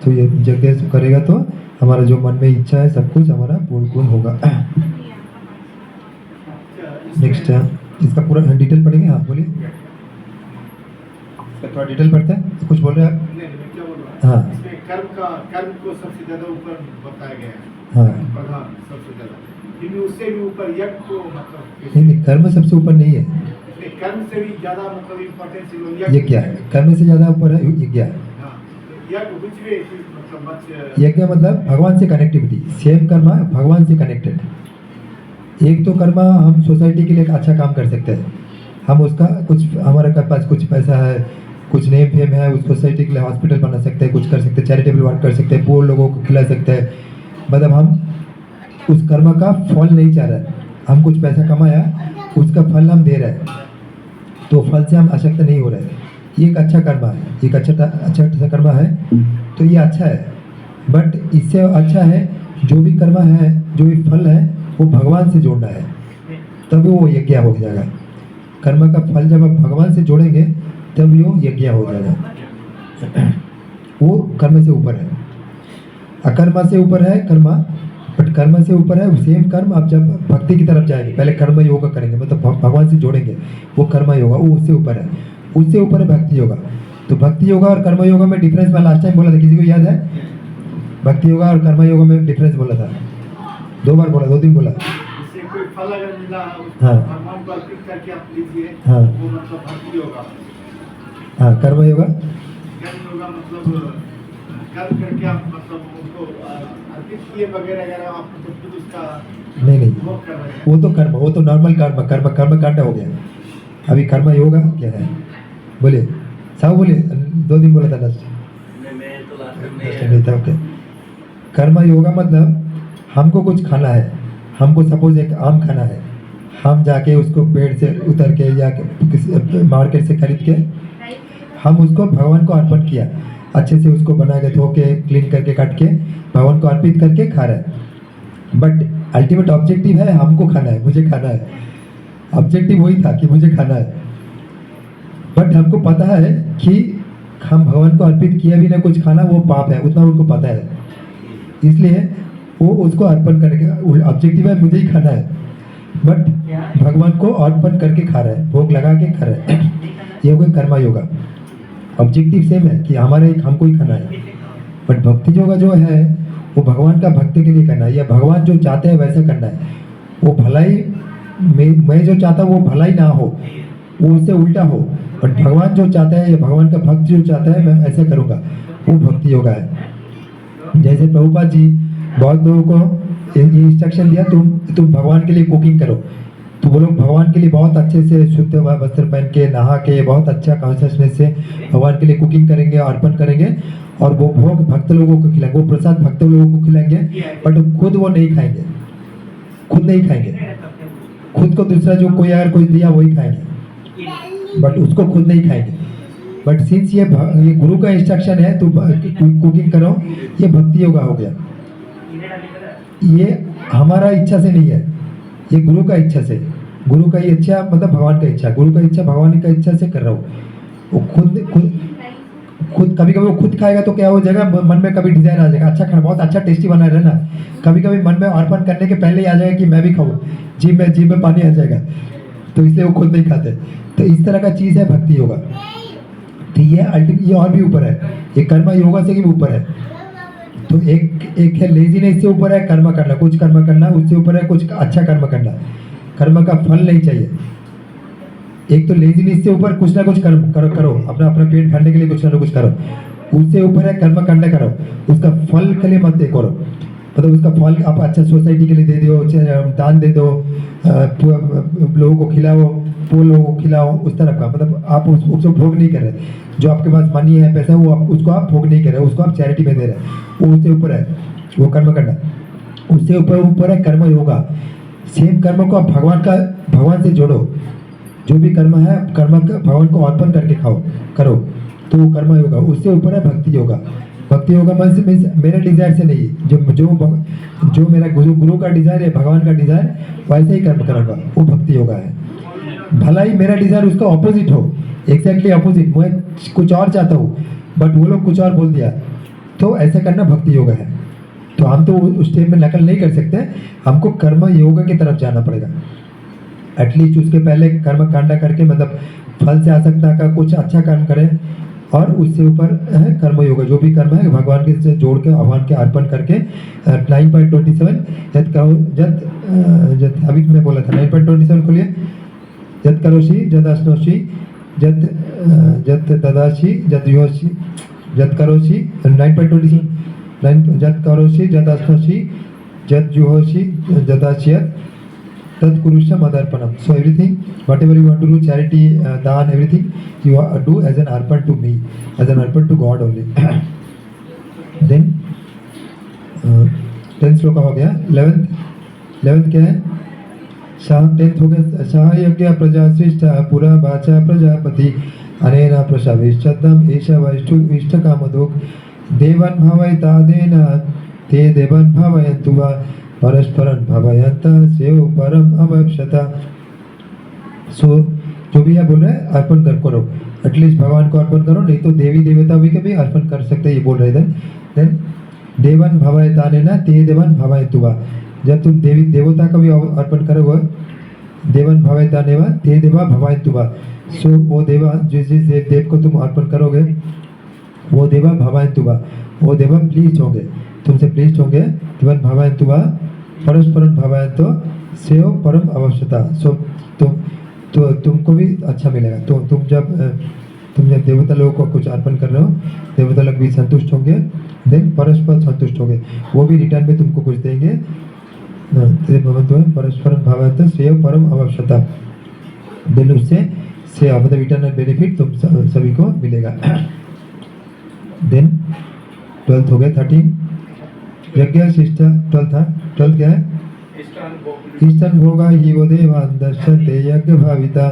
तो ये यज्ञ करेगा तो हमारा जो मन में इच्छा है सब कुछ हमारा पूर्ण होगा। नेक्स्ट इसका पूरा डिटेल पढ़ेंगे। हाँ बोलिए, थोड़ा डिटेल पढ़ते हैं। कुछ बोल रहे हैं आप? हाँ, कर्म को सबसे ज्यादा ऊपर बताया गया है। हाँ, प्रधान सबसे ज्यादा, लेकिन उससे भी ऊपर यज्ञ को मतलब नहीं, कर्म सबसे ऊपर नहीं है, कर्म से भी ज्यादा मतलब इम्पोर्टेंस यज्ञ है। कर्म से ज्यादा ऊपर है यज्ञ। यज्ञ मतलब भगवान से कनेक्टिविटी, सेम कर्म भगवान से कनेक्टेड। एक तो कर्म हम सोसाइटी के लिए एक अच्छा काम कर सकते हैं, हम उसका कुछ, हमारे पास कुछ पैसा है, कुछ नेम फेम है, उस सोसाइटी के लिए हॉस्पिटल बना सकते हैं, कुछ कर सकते हैं, चैरिटेबल वर्क कर सकते हैं, पुअर लोगों को खिला सकते हैं। मतलब हम उस कर्म का फल नहीं चाह रहे, हम कुछ पैसा कमाया, उसका फल हम दे रहे हैं, तो फल से हम आसक्त नहीं हो रहे। ये एक अच्छा कर्मा है, एक अच्छा कर्मा है, तो ये अच्छा है। बट इससे अच्छा है जो भी कर्मा है, जो भी फल है, वो भगवान से जोड़ना है, तभी वो यज्ञ हो जाएगा। कर्म का फल जब आप भगवान से जोड़ेंगे तब वो यज्ञ हो जाएगा। वो कर्म से ऊपर है, अकर्मा से ऊपर है कर्मा, बट कर्म से ऊपर है। सेम कर्म आप जब भक्ति की तरफ जाएंगे, पहले कर्म योगा करेंगे, मतलब भगवान से जोड़ेंगे, वो कर्म योगा, वो उससे ऊपर है। उससे ऊपर है भक्ति योगा। तो भक्ति योगा और कर्म योगा में डिफरेंस मैं लास्ट टाइम बोला था, किसी को याद है? भक्ति योगा और कर्म योगा में डिफरेंस बोला था, 2 बार बोला, 2 दिन बोला। इससे कोई फल अगर मिला, हाँ। भगवान को अर्पित करके आप लीजिए, हाँ। वो मतलब भक्ति योगा। हाँ, कर्म योगा कर्म योगा मतलब कर्म करके आप मतलब उनको अर्पित किए बगैर अगर आप तो खुद उसका नहीं, भोग कर रहे हैं। वो तो कर्म, वो तो नॉर्मल कर्म कांड हो गया। अभी कर्म योगा क्या है, बोलिए साहब, बोलिए। 2 दिन बोला था लास्ट नहीं था। ओके, कर्म योगा मतलब हमको कुछ खाना है, हमको सपोज एक आम खाना है, हम जाके उसको पेड़ से उतर के या किसी मार्केट से खरीद के हम उसको भगवान को अर्पण किया, अच्छे से उसको बना के धो के क्लीन करके काट के भगवान को अर्पित करके खा रहे हैं। बट अल्टीमेट ऑब्जेक्टिव है हमको खाना है, मुझे खाना है। ऑब्जेक्टिव वही था कि मुझे खाना है, बट हमको पता है कि हम भगवान को अर्पित किया भी ना कुछ खाना, वो पाप है, उतना उनको पता है। इसलिए वो उसको अर्पण करके, ऑब्जेक्टिव है मुझे ही खाना है, बट भगवान को अर्पण करके खा रहे हैं, भोग लगा के खा रहे हैं। ये हो गया कर्मा योगा। ऑब्जेक्टिव सेम है कि हमारे हमको ही खाना है, बट भक्ति योगा जो है वो भगवान का भक्ति के लिए करना है, या भगवान जो चाहते हैं वैसा करना है। वो भलाई मैं जो चाहता हूँ वो भलाई ना हो, वो उससे उल्टा हो, बट भगवान जो चाहता है या भगवान का भक्त जो चाहता है मैं ऐसा करूँगा, वो भक्ति योगा है। जैसे प्रभुपाद जी बहुत लोगों को ये इंस्ट्रक्शन दिया, तुम भगवान के लिए कुकिंग करो, तो वो लोग भगवान के लिए बहुत अच्छे से शुद्ध वस्त्र पहन के, नहा के, बहुत अच्छा कॉन्शियसनेस से भगवान के लिए कुकिंग करेंगे, अर्पण करेंगे, और वो भोग भक्त लोगों को खिलाएंगे, वो प्रसाद भक्त लोगों को खिलाएंगे, बट खुद वो नहीं खाएंगे, खुद नहीं खाएंगे। खुद को दूसरा जो कोई अगर कोई दिया वही खाएंगे, बट उसको खुद नहीं खाएंगे। बट सिंस ये गुरु का इंस्ट्रक्शन है तो कुकिंग करो, ये भक्ति योगा हो गया। ये हमारा इच्छा से नहीं है, ये गुरु का इच्छा से, गुरु का इच्छा मतलब भगवान का इच्छा, गुरु का इच्छा भगवान का इच्छा से कर रहा हूँ। वो खुद कभी कभी वो खुद खाएगा तो क्या हो जाएगा, मन में कभी डिजाइन आ जाएगा, अच्छा खाना बहुत अच्छा टेस्टी बना रहे ना, कभी कभी मन में अर्पण करने के पहले ही आ जाएगा कि मैं भी खाऊं, जीभ में पानी आ जाएगा, तो इसलिए वो खुद नहीं खाते। तो इस तरह का चीज़ है भक्ति योगा। तो ये और भी ऊपर है, ये कर्म योगा से भी ऊपर है। तो एक है लेजीनेस से ऊपर है कर्म करना, कुछ कर्म करना, उससे ऊपर है कुछ अच्छा कर्म करना, कर्म का फल नहीं चाहिए। एक तो लेजीनेस से ऊपर कुछ ना कुछ कर्म करो, अपना पेट भरने के लिए कुछ ना कुछ करो। उससे ऊपर है कर्म करना करो, उसका फल के लिए मत देखो, मतलब उसका फल आप अच्छा सोसाइटी के लिए दे दो, दान दे दो, लोगों को खिलाओ, वो लोगों को खिलाओ, उस तरह का, मतलब आप उसको भोग नहीं कर रहे। जो आपके पास मनी है, पैसा है, वो उसको आप भोग नहीं कर रहे, उसको आप चैरिटी में दे रहे हैं, वो उससे ऊपर है, वो कर्म करना। उससे ऊपर है कर्म योगा। सेम कर्म को आप भगवान से जोड़ो, जो भी कर्म है कर्म का भगवान को अर्पण करके करो, तो वो कर्म योगा। उससे ऊपर है भक्ति योगा। भक्ति योगा मीन्स मेरे डिजायर से नहीं, जो मेरा गुरु का डिजायर है, भगवान का डिजायर, वैसे ही कर्म करूँगा, वो भक्ति योगा है। भला ही मेरा डिजायर उसका ऑपोजिट हो, एग्जैक्टली ऑपोजिट, मैं कुछ और चाहता हूँ बट वो लोग कुछ और बोल दिया, तो ऐसा करना भक्ति योगा है। तो हम तो उस टाइम में नकल नहीं कर सकते, हमको कर्म योगा की तरफ जाना पड़ेगा। एटलीस्ट उसके पहले कर्म कांडा करके, मतलब फल से आसक्ता का कुछ अच्छा काम करें, और उससे ऊपर है कर्म योगा। जो भी कर्म है भगवान के से जोड़ के, भगवान के अर्पण करके 9.27 जत अभी मैं बोला था 9.27 खोलिए। जत करोषि जत अश्नोषि जत ददाशी जत योषि जत करोषि 9.27 जत करोषि जत अश्नोषि जत जुहोषि जदाशियत तत्कुरुष्य मदर्पणम। So everything, whatever you want to do, charity, दान, everything you do as an arpan to me, as an arpan to God only. Then 10th श्लोक हो गया। 11th क्या है? 10th हो गया। सह यज्ञ प्रजा श्रेष्ठ पुरा वाचा प्रजापति अनेन प्रशाविश्चतम ईशवस्तु इष्टकामधुक् देवन् भवैतादेन ते देवन् भवयन्तु वा परस्परं भवयन्तः सेव परम अवक्षत। सो जो भी आप बोल रहे हैं अर्पण करो, एटलीस्ट भगवान को अर्पण करो, नहीं तो देवी देवता भी कभी अर्पण कर सकते हैं, ये बोल रहे थे। देन देवन भवयतानेन ते देवन भवयन्तु वा, जब तुम देवी देवता का भी अर्पण करोगे, देवन भवयतानेन ते देवा भवयन्तु वा, सो वो देवा जिस जिस देव को तुम अर्पण करोगे वो देवा भवयन्तु वा, वो देवा प्लीज होंगे, तुमसे प्लीज होंगे। देवन भवयन्तु वा परस्परं भवयन्तो सेव परम अवश्यता। सो तुमको भी अच्छा मिलेगा। तो तुम जब देवता लोगों को कुछ अर्पण कर रहे हो, देवता लोग भी संतुष्ट होंगे, देन परस्पर संतुष्ट होंगे, वो भी रिटर्न में तुमको कुछ देंगे। परस्परं भवयन्तो सेव परम अवश्यता, देन उससे सेवा मतलब रिटर्न बेनिफिट तुम सभी को मिलेगा। देन 12th हो गया। 13 यज्ञ शिष्ट 12th क्या है? इष्टन भोगा ही वो देवान दर्शन्ते यज्ञ भाविता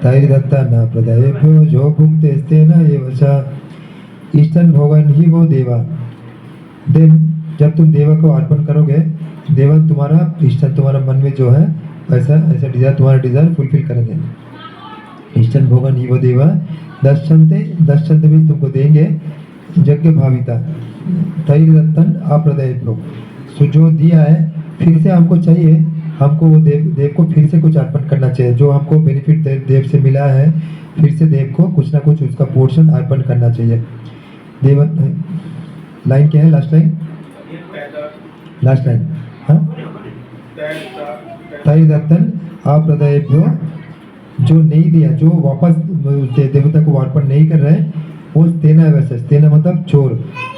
तैर्दत्ता न प्रदयेभ्यो जो भुंक्ते तेन एव च। इष्टन भोगन ही वो देवा, देन जब तुम देवा को अर्पण करोगे, देवा तुम्हारा इष्टन तुम्हारा मन में जो है ऐसा डिजायर, तुम्हारा डिजायर फुलफिल करेंगे। इष्टन भोगन ही वो देवा दर्शन्ते भी तुमको देंगे, यज्ञ भाविता तैर्दत्तन अप्रदयेभ्यो, सो जो दिया है फिर से हमको चाहिए, हमको वो देव को फिर से कुछ अर्पण करना चाहिए, जो हमको बेनिफिट देव से मिला है, फिर से देव को कुछ ना कुछ उसका पोर्शन अर्पण करना चाहिए। देव लाइन क्या है? लास्ट लाइन हाँ, तैर्दत्तन अप्रदयेभ्यो, जो नहीं दिया, जो वापस देवता को अर्पण नहीं कर रहे हैं, वो तेना वैसे, तेना मतलब चोर,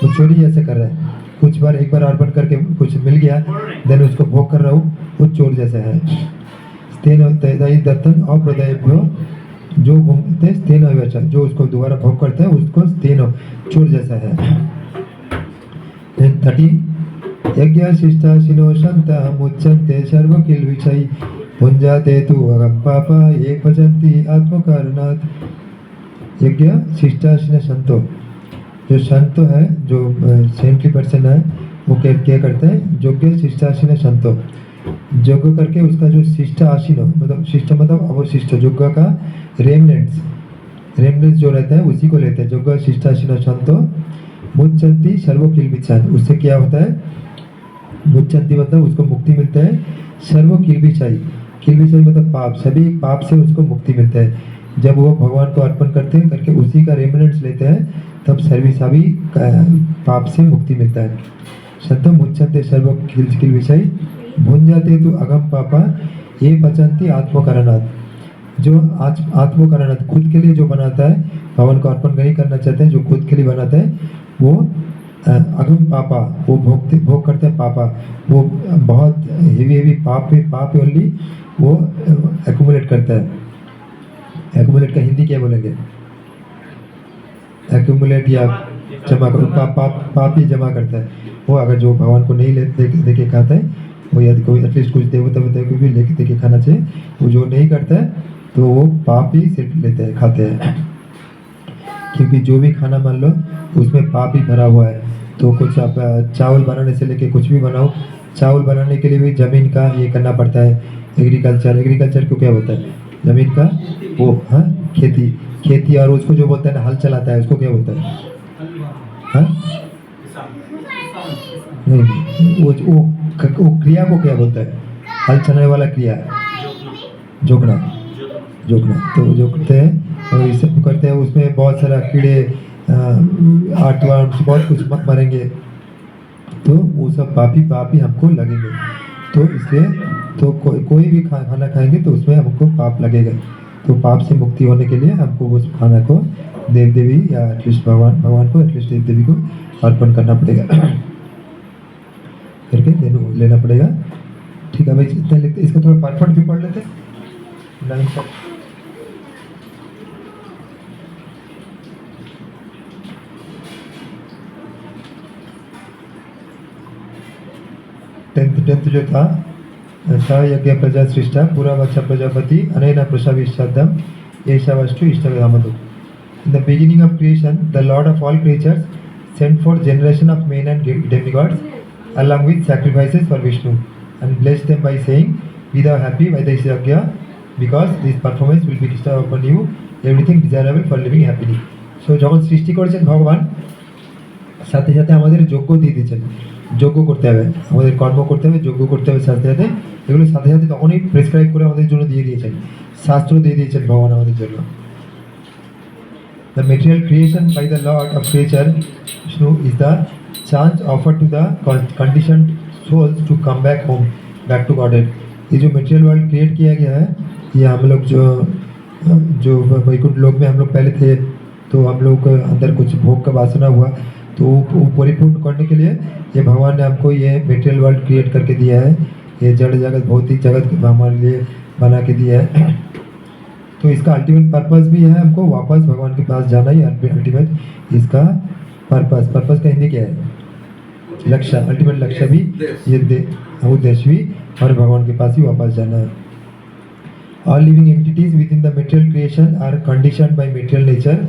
वो चोरी जैसे कर रहा है। कुछ बार एक बार अर्पण करके कुछ मिल गया, देन उसको भोग कर रहा हूँ, वो चोर जैसा है। तैर्दत्तन अप्रदयेभ्यो, जो घूमते स्तेन वैसा, जो उसको दोबारा भोग करते हैं उसको स्तेन चोर जैसा है। 13 यज्ञ शिष्टाशिनो शंता मुच्यन्ते सर्व किल विषय भुंजाते तु अगम पापा ये भजन्ति आत्मकारणात्। यज्ञ शिष्टाशिन संतो, जो संतो है, जो सेंटली पर्सन है, वो क्या करते हैं? यज्ञ शिष्टाशिन संतो, यज्ञ करके उसका जो शिष्ट आशीन मतलब शिष्ट मतलब अवशिष्ट यज्ञ का रेमनेंट्स जो रहता है उसी को लेते हैं। यज्ञ शिष्टाशिन संतो मुच्यन्ति सर्व किल विषय, उससे क्या होता है? मुच्यन्ति मतलब उसको मुक्ति मिलता है, सर्व किल विषय मतलब पाप, सभी पाप से उसको मुक्ति मिलता है। जब वो भगवान को अर्पण करते हैं, करके उसी का रेमनेंट्स लेते हैं, तब सभी पाप से मुक्ति मिलता है। संतो मुच्यन्ते सर्व किल विषय भुंजाते तु अगम पापा ये पचन्ति आत्मकारणात्, जो आत्मकारणात् खुद के लिए जो बनाता है, भगवान को अर्पण नहीं करना चाहते हैं, जो खुद के लिए बनाता है, वो अगम पापा, वो भोग करते हैं पापा, वो बहुत हेवी पाप ओनली वो एक्यूमुलेट करता है। एक्यूमुलेट का हिंदी क्या बोलेंगे? एक्यूमुलेट या जमा कर, पाप ही जमा करता है वो। अगर जो भगवान को नहीं लेके खाता है, वो यदि कोई एटलीस्ट कुछ देवता को भी लेके देके खाना चाहिए। वो जो नहीं करता है तो वो पाप ही सिर्फ लेते हैं, खाते हैं, क्योंकि जो भी खाना मान लो उसमें पाप ही भरा हुआ है। तो कुछ आप चावल बनाने से लेके कुछ भी बनाओ, चावल बनाने के लिए भी जमीन का ये करना पड़ता है, एग्रीकल्चर को क्या बोलता है? जमीन का वो, हाँ, खेती, और उसको जो बोलता है ना हल चलाता है, उसको क्या बोलता है? हाँ नहीं, वो क्रिया को क्या बोलता है? हल चलाने वाला क्रिया, जोकना। तो जोकते हैं और इसे करते हैं, उसमें बहुत सारा कीड़े, आर्टवर्म्स, बहुत कुछ मरेंगे, तो वो सब पापी हमको लगेंगे। तो इसलिए तो कोई भी खाना खाएंगे तो उसमें हमको पाप लगेगा। तो पाप से मुक्ति होने के लिए हमको उस खाना को देव देवी या एटलीस्ट भगवान को, एटलीस्ट देव देवी को अर्पण करना पड़ेगा, करके लेना पड़ेगा। ठीक है भाई, इतना लिखते, इसका थोड़ा परफेक्ट भी पढ़ लेते। 10th जो था, स यज्ञ प्रजा सृष्टा पूरा वत्स प्रजापति अनेन प्रशाविश्चादम ऐसा वस्तु इष्टकामधुक्। In the beginning of creation, the Lord of all creatures sent forth generation of men and demigods along with sacrifices for Vishnu and blessed them by saying, "Be thou happy by this yajna, because this performance will be bestowed upon you everything desirable for living happily." So যখন সৃষ্টি করেছেন ভগবান সাথে সাথে আমাদের যোগ্য দিয়ে দিয়েছেন, যোগ্য করতে হবে, আমাদের কর্ম করতে হবে, যোগ্য করতে হবে, সাথে সাথে এগুলো সাথে সাথে তখনই প্রেসক্রাইব করে আমাদের জন্য দিয়ে দিয়েছেন, শাস্ত্র দিয়ে দিয়েছেন ভগবান আমাদের জন্য। The material creation by the Lord of creature Vishnu is the chance offered to the conditioned souls to come back home, back to Godhead. ये जो मटेरियल वर्ल्ड क्रिएट किया गया है, ये हम लोग जो वैकुंठ लोक में हम लोग पहले थे, तो हम लोग के अंदर कुछ भोग का वासना हुआ, तो वो परिपूर्ण करने के लिए ये भगवान ने हमको ये मटेरियल वर्ल्ड क्रिएट करके दिया है। ये जड़ जगत, भौतिक जगत हमारे लिए बना के दिया है। तो इसका अल्टीमेट पर्पस भी है हमको वापस भगवान के पास जाना ही अल्टीमेट इसका पर्पस का हिंदी क्या है? लक्ष्य, अल्टीमेट लक्ष्य भी ये उद्देश्य भी और भगवान के पास ही वापस जाना है। All living entities within the material creation are conditioned by material nature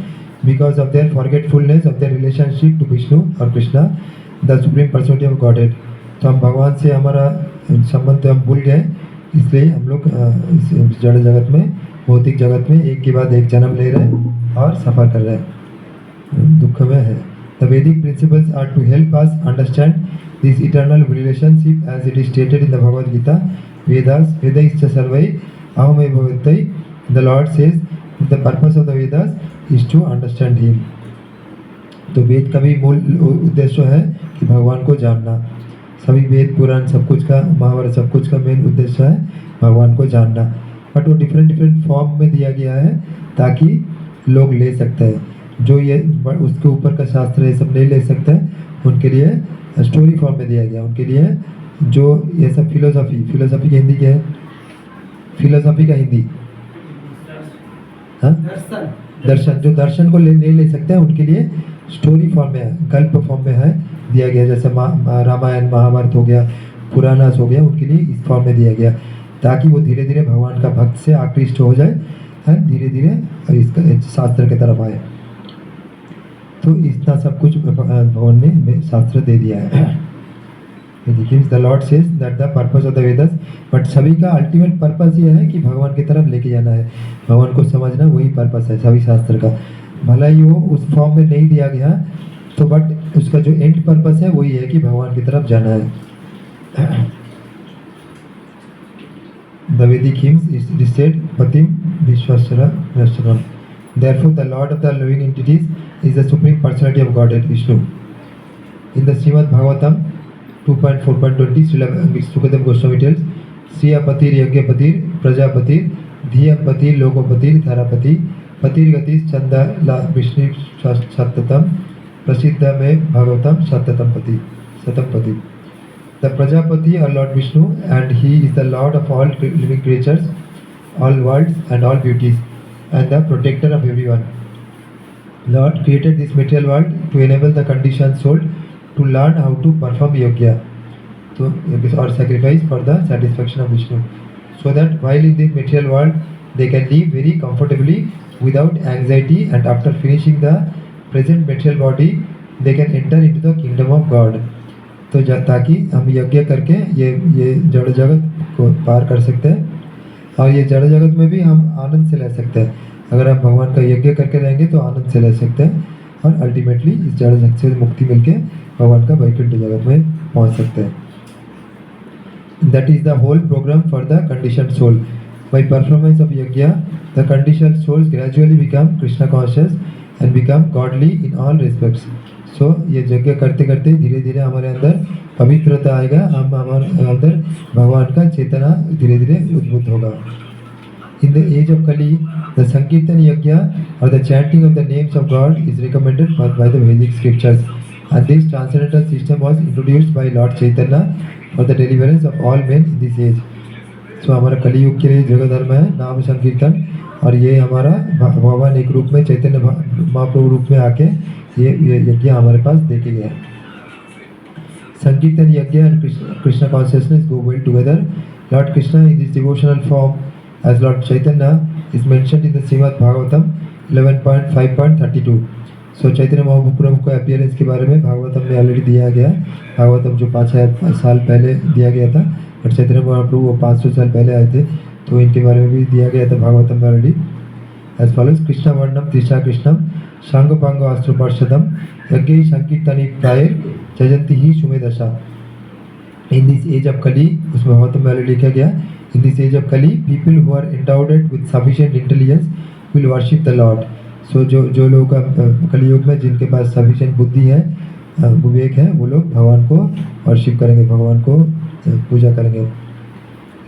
because of their forgetfulness of their relationship to Vishnu or Krishna, the Supreme Personality of Godhead. तो हम भगवान से हमारा संबंध हम भूल गए, इसलिए हम लोग इस जड़ जगत में, भौतिक जगत में एक के बाद एक जन्म ले रहे हैं और सफ़र कर रहे हैं, दुख में है। The Vedic principles are to help us understand this eternal relationship as it is stated in the Bhagavad Gita. Vedas, Vedaischa sarvai ahame bhavattai. The Lord says the purpose of the Vedas is to understand Him. तो वेद का भी मूल उद्देश्य है कि भगवान को जानना। सभी वेद पुराण सब कुछ का, महाभारत सब कुछ का मेन उद्देश्य है भगवान को जानना, बट वो डिफरेंट फॉर्म में दिया गया है ताकि लोग ले सकते हैं। जो ये उसके ऊपर का शास्त्र ये सब नहीं ले सकते हैं, उनके लिए स्टोरी फॉर्म में दिया गया। उनके लिए जो ये सब फिलोसफी की हिंदी क्या है? फिलोसफी का हिंदी हाँ, दर्शन। जो दर्शन को नहीं ले सकते हैं उनके लिए स्टोरी फॉर्म में है, गल्प फॉर्म में है दिया गया। जैसे रामायण महाभारत हो गया, पुराणास हो गया, उनके लिए इस फॉर्म में दिया गया ताकि वो धीरे धीरे भगवान का भक्त से आकृष्ट हो जाए और धीरे धीरे इसका शास्त्र की तरफ आए। तो इतना सब कुछ भगवान ने शास्त्र दे दिया है। The Lord says that the purpose of the Vedas, but सभी का अल्टीमेट पर्पस ये है कि भगवान की तरफ लेके जाना है, भगवान को समझना, वही पर्पस है सभी शास्त्र का। भला ही वो उस फॉर्म में नहीं दिया गया तो बट उसका जो एंड पर्पस है वही है कि भगवान की तरफ जाना है। The Vedic hymns is said Patim Vishwaswaram. Therefore, the Lord of the living entities is the Supreme Personality of Godhead, Vishnu. In the Srimad Bhagavatam 2.4.20, Srila Sukadev Goswami tells, Sriya Patir Yagyapatir Prajapatir Dhiya Patir Lokopatir Tharapati Patir Gatis Chanda La Vishnu Sattatam Prasiddha Me Bhagavatam Sattatam Pati. The Prajapati or Lord Vishnu, and He is the Lord of all living creatures, all worlds and all beauties, and the protector of everyone. Lord created this material world to enable the conditioned soul to learn how to perform yogya, or sacrifice for the satisfaction of Vishnu, so that while in this material world they can live very comfortably without anxiety, and after finishing the present material body they can enter into the kingdom of God. तो ताकि हम यज्ञ करके ये जड़ जगत को पार कर सकते हैं, और ये जड़ जगत में भी हम आनंद से रह सकते हैं। अगर हम भगवान का यज्ञ करके रहेंगे तो आनंद से रह सकते हैं, और अल्टीमेटली इस जड़ जगत से मुक्ति मिलके भगवान का वैकुंठ जगत में पहुंच सकते हैं। That is the whole program for the conditioned soul. By performance of yajna the conditioned souls gradually become Krishna conscious and become godly in all respects. So ये यज्ञ करते करते धीरे धीरे हमारे अंदर पवित्रता आएगा, हम हमारे अंदर भगवान का चेतना धीरे धीरे उद्भूत होगा। In the age of Kali, the Sankirtan Yajna or the chanting of the names of God is recommended by the Vedic scriptures, and this transcendental system was introduced by Lord Chaitanya for the deliverance of all men in this age. So हमारा कली युग के लिए जगह धर्म है नाम संकीर्तन, और ये हमारा भगवान एक रूप में चैतन्य महाप्रभु रूप में आके ये यज्ञ हमारे पास देके गया। Sankirtan Yajna and Krishna consciousness go well together. Lord Krishna in this devotional form as Lord Chaitanya is mentioned in the Srimad Bhagavatam 11.5.32. सो चैतन्य महाप्रभु को अपीयरेंस के बारे में भागवतम में ऑलरेडी दिया गया। भागवतम जो 5,000 साल पहले दिया गया था, बट चैतन्य महाप्रभु वो 500 साल पहले आए थे, तो इनके बारे में भी दिया गया था भागवतम में ऑलरेडी। एज फॉलोज कृष्ण वर्णम त्रिशा कृष्णम सांग पांग अस्त्रपर्षदम यज्ञ संकीर्तनी प्राय जयंती ही सुमेधसा। In this age of Kali, उसमें भागवतम में ऑलरेडी लिखा गया, in this age of Kali people who are endowed with sufficient intelligence will worship the Lord. So जो लोग कलियुग में जिनके पास सफिशिएंट बुद्धि है, विवेक है, वो लोग भगवान को वर्शिप करेंगे, भगवान को पूजा करेंगे।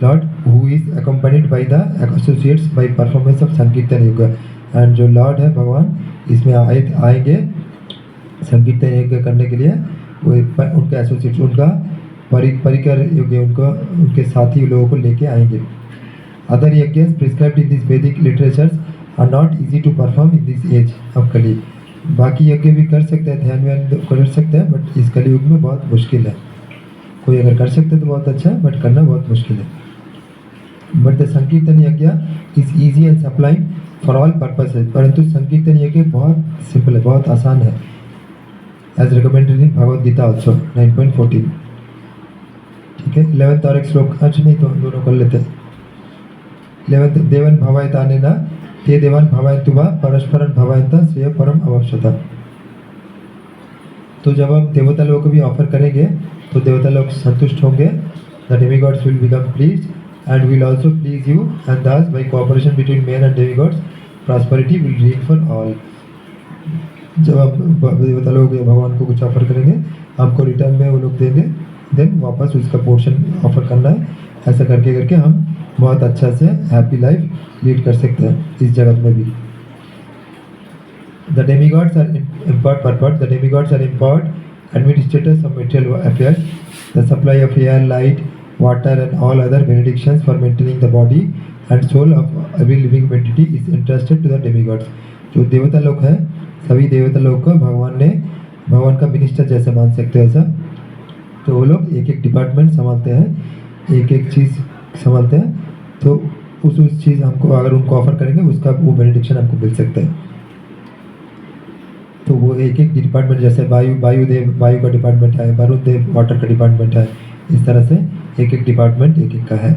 Lord who is accompanied by the associates by performance of sankirtan yoga. And जो लॉर्ड है भगवान इसमें आएंगे संकीर्तन यज्ञ करने के लिए, वो उनके एसोसिएट्स, उनका परिकर योग्य, उनके साथी लोगों को लेके आएंगे। Other yajnas prescribed in these Vedic literatures are not easy to perform in this age of Kali. बाकी यज्ञ भी कर सकते हैं, ध्यान कर सकते हैं, बट इस कलियुग में बहुत मुश्किल है। कोई अगर कर सकते तो बहुत अच्छा है, बट करना बहुत मुश्किल है। But the sankirtan yagya is easy and supplying for all purposes. परंतु संकीर्तन यज्ञ बहुत सिंपल है, बहुत आसान है। As recommended in Bhagavad Gita also 9.14। ठीक है, 11th और एक श्लोक, अच्छा नहीं तो दोनों कर लेते हैं। 11th देवन भावयतानेन ते देवान भावयन्तु वा परस्परं भावयन्तः श्रेय परम अवश्यता। तो जब हम देवता लोगों को भी ऑफर करेंगे तो देवता लोग संतुष्ट होंगे। The demigods will become pleased and will also please you and thus by cooperation between men and demigods prosperity will reign for all। जब हम देवता लोग भगवान को कुछ ऑफर करेंगे, हमको रिटर्न में वो लोग देंगे, देन वापस उसका पोर्शन ऑफर करना है। ऐसा करके करके हम बहुत अच्छा से हैप्पी लाइफ लीड कर सकते हैं इस जगत में भी। The demigods are empowered purport, the demigods are empowered administrators of material affairs, the supply of air, light, water and all other benedictions for maintaining the body and soul of every living entity is entrusted to the demigods। जो देवता लोग हैं, सभी देवता लोग को भगवान का मिनिस्टर जैसे मान सकते हैं ऐसा। तो वो लोग एक एक डिपार्टमेंट संभालते हैं, एक एक चीज़ संभालते हैं, तो उस चीज़ हमको अगर उनको ऑफर करेंगे उसका वो बेनिडिक्शन हमको मिल सकता है। तो वो एक एक डिपार्टमेंट, जैसे वायुदेव वायु का डिपार्टमेंट है, वरुण देव वाटर का डिपार्टमेंट है, इस तरह से एक एक डिपार्टमेंट एक एक का है।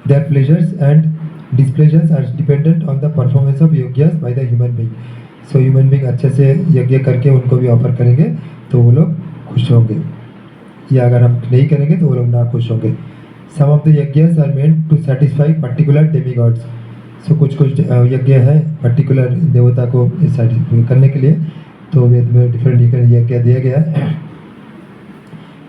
Their pleasures and displeasures are dependent on the performance of yajnas by the human being. So human being अच्छे से यज्ञ करके उनको भी ऑफर करेंगे तो वो लोग खुश होंगे, या अगर हम नहीं करेंगे तो वो लोग ना खुश होंगे। Some of the yajnas are meant to satisfy particular demigods. So कुछ यज्ञ है पर्टिकुलर देवता को सेटिस्फाई करने के लिए, तो वेद में डिफरेंट यज्ञ दिया गया है।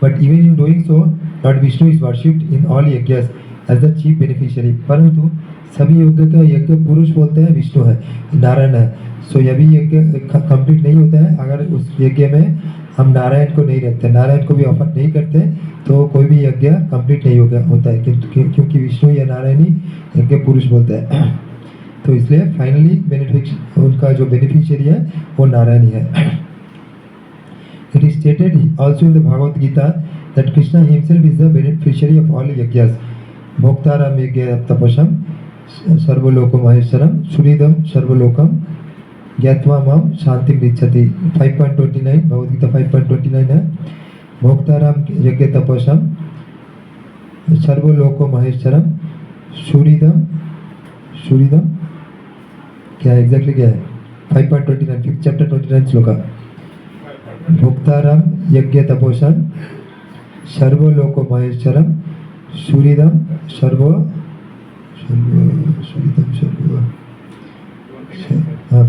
But even in doing so Lord Vishnu is worshipped in all yajnas as the chief beneficiary. परंतु सभी यज्ञ का यज्ञ पुरुष बोलते हैं विष्णु है, नारायण है। सो यह भी यज्ञ कंप्लीट नहीं होता है अगर उस यज्ञ में हम नारायण को नहीं रखते, नारायण को भी ऑफर नहीं करते, तो कोई भी यज्ञ कंप्लीट नहीं होता है, क्योंकि विष्णु या नारायण ही यज्ञ पुरुष बोलते हैं। तो इसलिए फाइनली उनका जो बेनिफिशियरी है वो नारायण ही है। It is stated also in the Bhagavad Gita that Krishna himself is the beneficiary of all yajnas. भोक्तारम यज्ञ तपसम सर्वलोक महेश्वरम सुहृदम सर्वलोकम ज्ञात्वा माम शांति गच्छति। 5.29 भगवद गीता 5.29 है। भोक्ताराम यज्ञ तपसम सर्वलोको महेश्वरम सुहृदम क्या एग्जैक्टली क्या है? 5.29 5th चैप्टर 29 श्लोका। भोक्ताराम यज्ञ तपोषम सर्वलोको महेश्वरम सुहृदम सर्व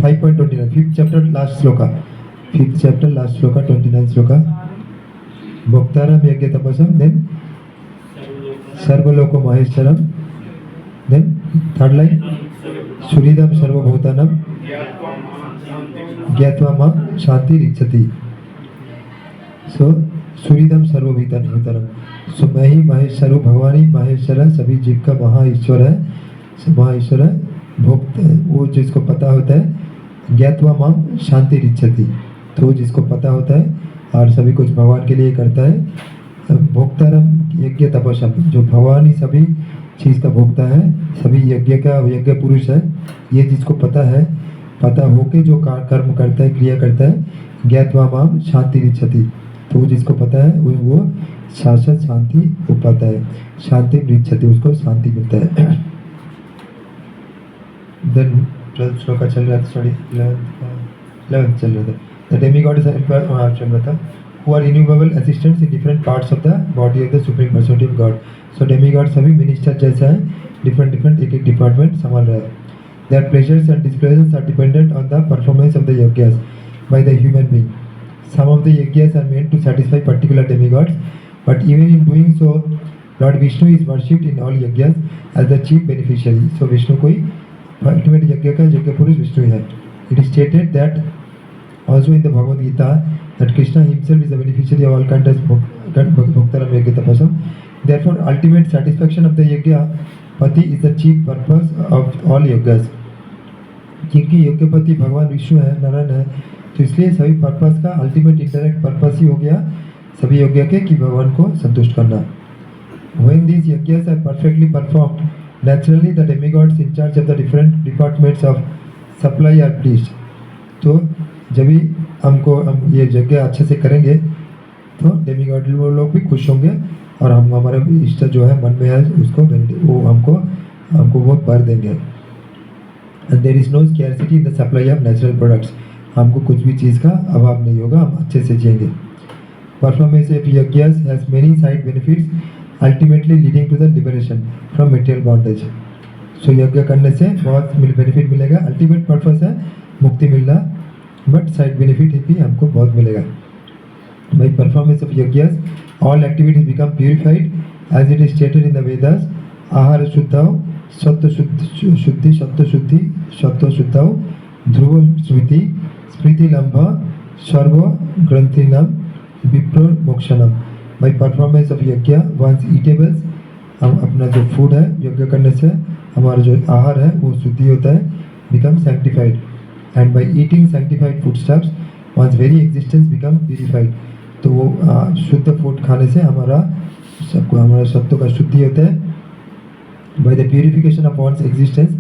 5.29 5th chapter last sloka, 5th chapter last sloka 29 sloka। भोक्ताराम यज्ञ तपसम, देन सर्वलोको महेश्वरम, देन थर्ड लाइन सुहृदम सर्वभूतानाम ज्ञात्वा मां शांति इच्छति। सो सुहृदम सर्वभूतानाम, सो मैं ही महेश्वर हूँ, भगवान ही महेश्वर है, सभी जीव का महा ईश्वर है, महा ईश्वर है। भोक्त वो जिसको पता होता है, ज्ञात्वा माम शांति इच्छति, तो जिसको पता होता है और सभी कुछ भगवान के लिए करता है। भोक्तारम यज्ञ तपस्या, जो भगवान ही सभी चीज़ का भोक्ता है, सभी यज्ञ का यज्ञ पुरुष है, ये जिसको पता है पता होके जो कर्म करता है, क्रिया करता है, ज्ञात्वा माम शांति रिच्छति, तो जिसको पता है वो शाश्वत शांति को पाता है, शांति रिच्छति, उसको शांति मिलता है। देन 12th श्लोक चल रहा था, सॉरी 11th चल रहा था। द डेमिगॉड इज चल रहा था, who are renewable assistants in different parts of the body of the supreme personality of God. So demigod सभी मिनिस्टर जैसा है, different एक एक डिपार्टमेंट संभाल रहा है। Their pleasures and displeasures are dependent on the performance of the yajnas by the human being. Some of the yajnas are meant to satisfy particular demigods, but even in doing so, Lord Vishnu is worshipped in all yajnas as the chief beneficiary. So Vishnu कोई ultimate यज्ञ का यज्ञ पुरुष विष्णु है। It is stated that also in the Bhagavad Gita that Krishna himself is the beneficiary of all kinds of bhaktaram yajna tapasam. Therefore, ultimate satisfaction of the yajna pati is the chief purpose of all yajnas. क्योंकि यज्ञपति भगवान विष्णु है, नारायण है, तो इसलिए सभी पर्पस का अल्टीमेट इंडायरेक्ट पर्पस ही हो गया सभी यज्ञ के कि भगवान को संतुष्ट करना। When these yajnas are perfectly performed, naturally the demigods in charge of the different departments of supply are pleased. तो जब भी हम ये यज्ञ अच्छे से करेंगे तो डेमिगॉड वो लोग भी खुश होंगे और हम हमारे इष्ट जो है मन में है उसको वो हमको वो भर देंगे। And there is no scarcity in the supply of natural products, हमको कुछ भी चीज़ का अभाव नहीं होगा, हम अच्छे से जिएंगे। Performance of yajnas has many side benefits ultimately leading to the liberation from material bondage. So यज्ञ करने से बहुत बेनिफिट मिलेगा, अल्टीमेट पर्पस है मुक्ति मिलना, बट साइड बेनिफिट भी हमको बहुत मिलेगा। By performance of yajnas all activities become purified as it is stated in the Vedas. आहार शुद्धौ सत्व शुद्धि सत्व शुद्धौ ध्रुव स्मृति स्मृति लंभ सर्व ग्रंथिनम विप्रो मोक्षणम। By performance of yajna one's eatables, हम अपना जो फूड है यज्ञ करने से हमारा जो आहार है वो शुद्धि होता है, become sanctified. And by eating sanctified foodstuffs, one's very existence become purified. तो वो शुद्ध फूड खाने से हमारा सत्व का शुद्धि होता है। By the purification of one's existence,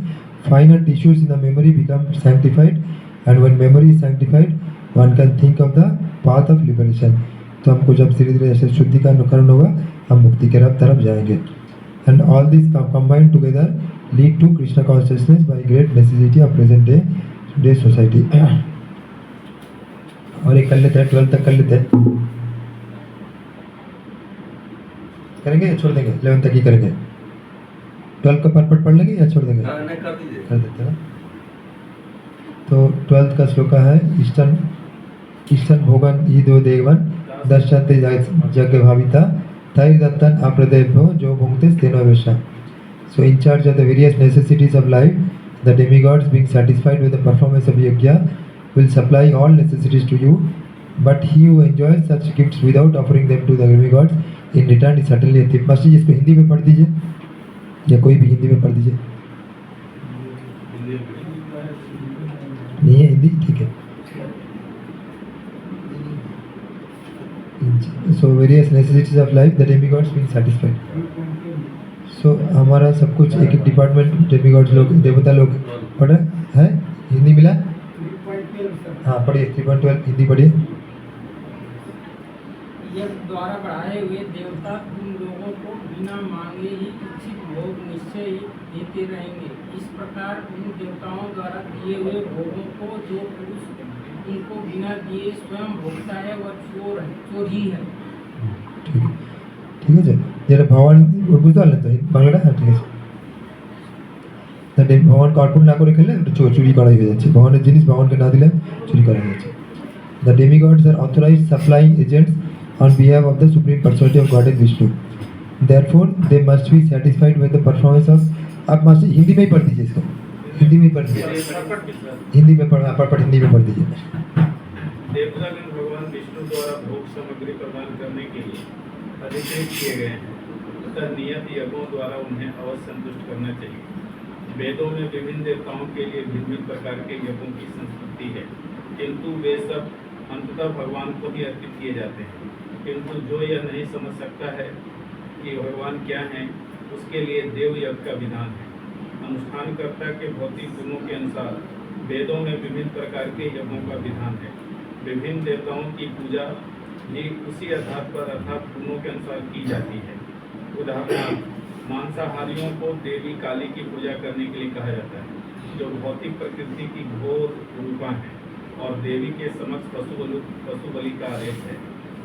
finer tissues in the memory become sanctified, and when memory is sanctified, one can think of the path of liberation. तो हमको जब धीरे धीरे ऐसे शुद्धि का अनुकरण होगा, हम मुक्ति के तरफ जाएंगे। And all these combined together lead to Krishna consciousness by great necessity of present day society. और एक कर लेते हैं, 12 तक कर लेते हैं, करेंगे या छोड़ देंगे? 11 तक ही करेंगे। 12 का परपट पढ़ लेंगे या छोड़ देंगे? कर देते हैं। तो 12th का श्लोक है ईष्टन भोगन ई दो देवन दर्शनते यज्ञ भाविता तैर दत्तन अप्रदेभ्यो जो भुंगते तेनो वेशा। So in charge of the various necessities of life, the demigods being satisfied with the performance of yajna will supply all necessities to you, but he who enjoys such gifts without offering them to the demigods in return is certainly a thief। Master ji इसको हिंदी में पढ़ दीजिए या कोई भी हिंदी में पढ़ दीजिए। नहीं है हिंदी, ठीक है। So various necessities of life the demigods being satisfied। तो हमारा सब कुछ एक एक डिपार्टमेंट डेमिगॉड्स लोग देवता लोग पढ़े है, हिंदी मिला? हाँ पढ़िए 3.12 हिंदी पढ़िए। यज्ञ द्वारा बढ़ाए हुए देवता तुम लोगों को बिना मांगे ही इच्छित भोग निश्चय ही देते रहेंगे। इस प्रकार उन देवताओं द्वारा दिए हुए भोगों को जो पुरुष उनको बिना दिए स्वयं भोगता है वह चोर ही है। ঠিক আছে, যেটা ভগবান বুঝতে পারলেন তো বাংলাটা? হ্যাঁ ঠিক আছে। ভগবানকে অর্পণ না করে খেলে ওটা চুরি করাই হয়ে যাচ্ছে, ভগবানের জিনিস ভগবানকে না দিলে চুরি করা হয়ে যাচ্ছে। The demigods are authorised supplying agents on behalf of the supreme personality of God Vishnu, therefore they must be satisfied with the performance of. आप मास्टर हिंदी में ही पढ़ दीजिए इसको, हिंदी में ही पढ़ दीजिए, हिंदी में पढ़ना पढ़ हिंदी में पढ़ दीजिए। देवतागण भगवान विष्णु द्वारा भोग सामग्री प्रदान करने के लिए अधिकृत किए गए हैं तथा नियत यज्ञों द्वारा उन्हें अवश्य संतुष्ट करना चाहिए। वेदों में विभिन्न देवताओं के लिए भिन्न भिन्न प्रकार के यज्ञों की संस्कृति है, किंतु वे सब अंततः भगवान को ही अर्पित किए जाते हैं। किंतु जो यह नहीं समझ सकता है कि भगवान क्या हैं, उसके लिए देव यज्ञ का विधान है। अनुष्ठानकर्ता के भौतिक गुणों के अनुसार वेदों में विभिन्न प्रकार के यज्ञों का विधान है। विभिन्न देवताओं की पूजा भी उसी आधार पर अर्थात गुणों के अनुसार की जाती है। उदाहरणार्थ मांसाहारियों को देवी काली की पूजा करने के लिए कहा जाता है, जो भौतिक प्रकृति की घोर रूपा है और देवी के समक्ष पशु बलि का आदेश है।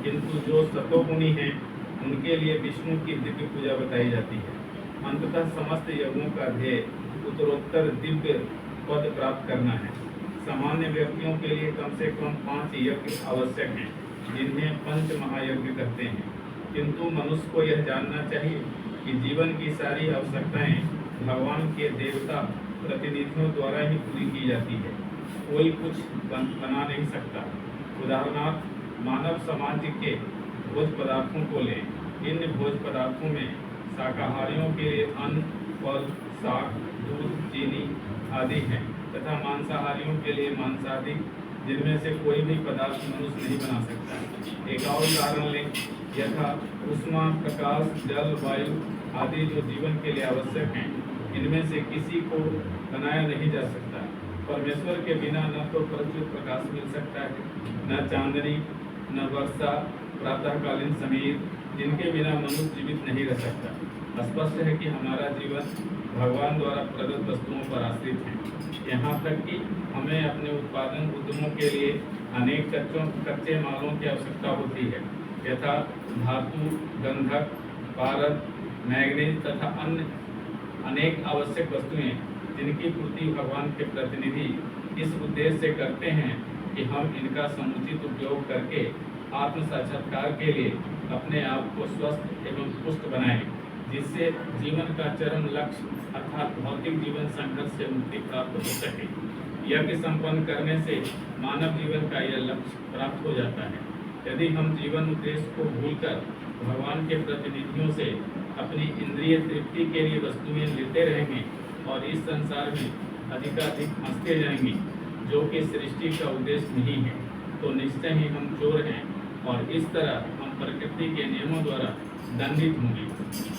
किंतु जो सतोगुणी हैं उनके लिए विष्णु की दिव्य पूजा बताई जाती है। अंततः समस्त यज्ञों का ध्येय उत्तरोत्तर दिव्य पद प्राप्त करना है। सामान्य व्यक्तियों के लिए कम से कम 5 यज्ञ आवश्यक हैं, जिन्हें पंच महायज्ञ कहते हैं। किंतु मनुष्य को यह जानना चाहिए कि जीवन की सारी आवश्यकताएं भगवान के देवता प्रतिनिधियों द्वारा ही पूरी की जाती है। कोई कुछ बना नहीं सकता। उदाहरणार्थ मानव समाज के भोज पदार्थों को लें। इन भोज पदार्थों में शाकाहारियों के लिए अन्न, फल, साग, दूध, चीनी आदि हैं तथा मांसाहारियों के लिए मांसादि, जिनमें से कोई भी पदार्थ मनुष्य नहीं बना सकता। एक और उदाहरण लें, यथा ऊष्मा, प्रकाश, जल, वायु आदि जो जीवन के लिए आवश्यक हैं, इनमें से किसी को बनाया नहीं जा सकता। परमेश्वर के बिना न तो प्रचुर प्रकाश मिल सकता है, न चांदनी, न वर्षा, प्रातःकालीन समीर, जिनके बिना मनुष्य जीवित नहीं रह सकता। स्पष्ट है कि हमारा जीवन भगवान द्वारा प्रदत्त वस्तुओं पर आश्रित है। यहाँ तक कि हमें अपने उत्पादन उद्यमों के लिए अनेक कच्चे मालों की आवश्यकता होती है, यथा धातु, गंधक, पारद, मैग्नीज तथा अन्य अनेक आवश्यक वस्तुएं, जिनकी पूर्ति भगवान के प्रतिनिधि इस उद्देश्य से करते हैं कि हम इनका समुचित उपयोग करके आत्म साक्षात्कार के लिए अपने आप को स्वस्थ एवं पुष्ट बनाएं, जिससे जीवन का चरम लक्ष्य अर्थात भौतिक जीवन संघर्ष से मुक्ति प्राप्त हो सके। यज्ञ संपन्न करने से मानव जीवन का यह लक्ष्य प्राप्त हो जाता है। यदि हम जीवन उद्देश्य को भूलकर भगवान के प्रतिनिधियों से अपनी इंद्रिय तृप्ति के लिए वस्तुएं लेते रहेंगे और इस संसार में अधिकाधिक फंसते जाएंगे, जो कि सृष्टि का उद्देश्य नहीं है, तो निश्चय ही हम चोर हैं और इस तरह हम प्रकृति के नियमों द्वारा दंडित होंगे।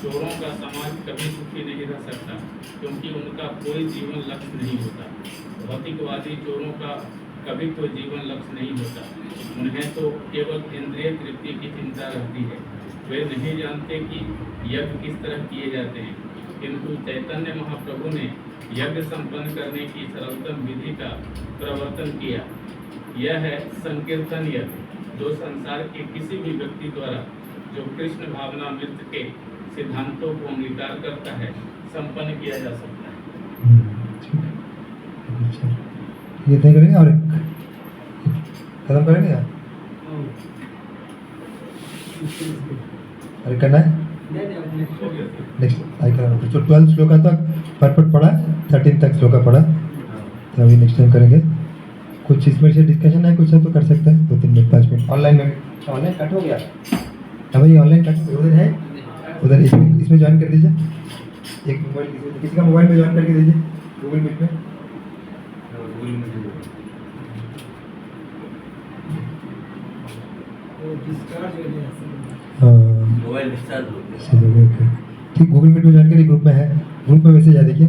चोरों का समाज कभी सुखी नहीं रह सकता, क्योंकि उनका कोई जीवन लक्ष्य नहीं होता। भौतिकवादी चोरों का कभी कोई जीवन लक्ष्य नहीं होता। उन्हें तो केवल इंद्रिय तृप्ति की चिंता रहती है। वे नहीं जानते कि यज्ञ किस तरह किए जाते हैं। किंतु चैतन्य महाप्रभु ने यज्ञ संपन्न करने की सरलतम विधि का प्रवर्तन किया। यह है संकीर्तन यज्ञ, जो संसार के किसी भी व्यक्ति द्वारा जो कृष्ण भावनामृत के सिद्धांतों को अंगीकार करता है, संपन्न किया जा सकता है। ये तय करेंगे और खत्म करेंगे या? अरे करना है नेक्स्ट आई करेंगे। तो 12 श्लोका तक परफेक्ट पढ़ा, 13 तक श्लोका पढ़ा, तो अभी नेक्स्ट टाइम करेंगे। कुछ इसमें से डिस्कशन है, कुछ है तो कर सकते हैं 2-3 मिनट 5 मिनट। ऑनलाइन में ऑनलाइन कट हो गया, हाँ भाई ऑनलाइन कट उधर है, उधर इसमें ज्वाइन कर दीजिए। एक मोबाइल किसी का मोबाइल में ज्वाइन करके दीजिए गूगल मीट में। मोबाइल डिस्चार्ज हो गया। ओके ठीक, गूगल मीट में ज्वाइन करिए, ग्रुप में है, ग्रुप में मैसेज आ देखिए।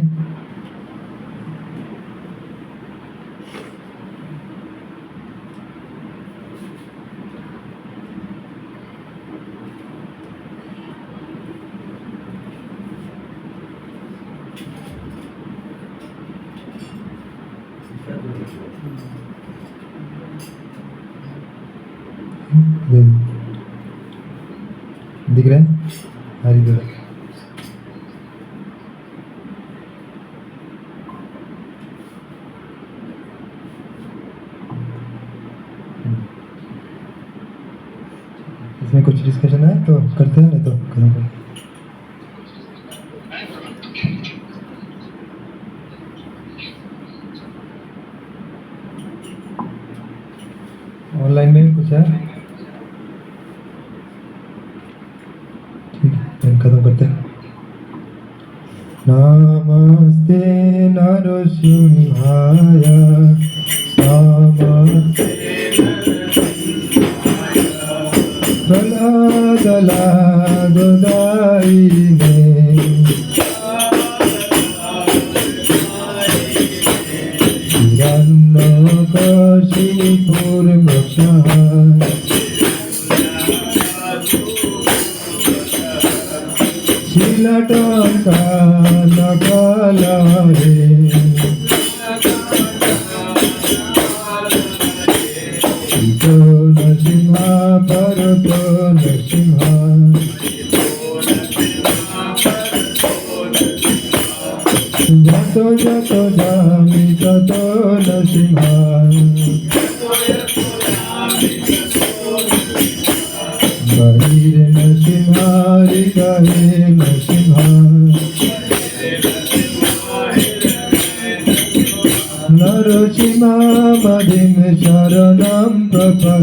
दिख रहा है? हाँ दिख रहा है। इसमें कुछ डिस्कशन है तो करते हैं, नहीं तो खत्म करते हैं। ऑनलाइन में भी कुछ है, ठीक है खत्म करते हैं। नमस्ते नरसिंहाय, नमस्ते प्रहलादलाददायिने, कानकालारे ईशो नरसिंहा परतो नरसिंहा जतो जतो जामि ततो नरसिंहा बहिरे नरसिंहा हृदये नरसिंहा नरसिंहा मदिं शरणं प्रपदे।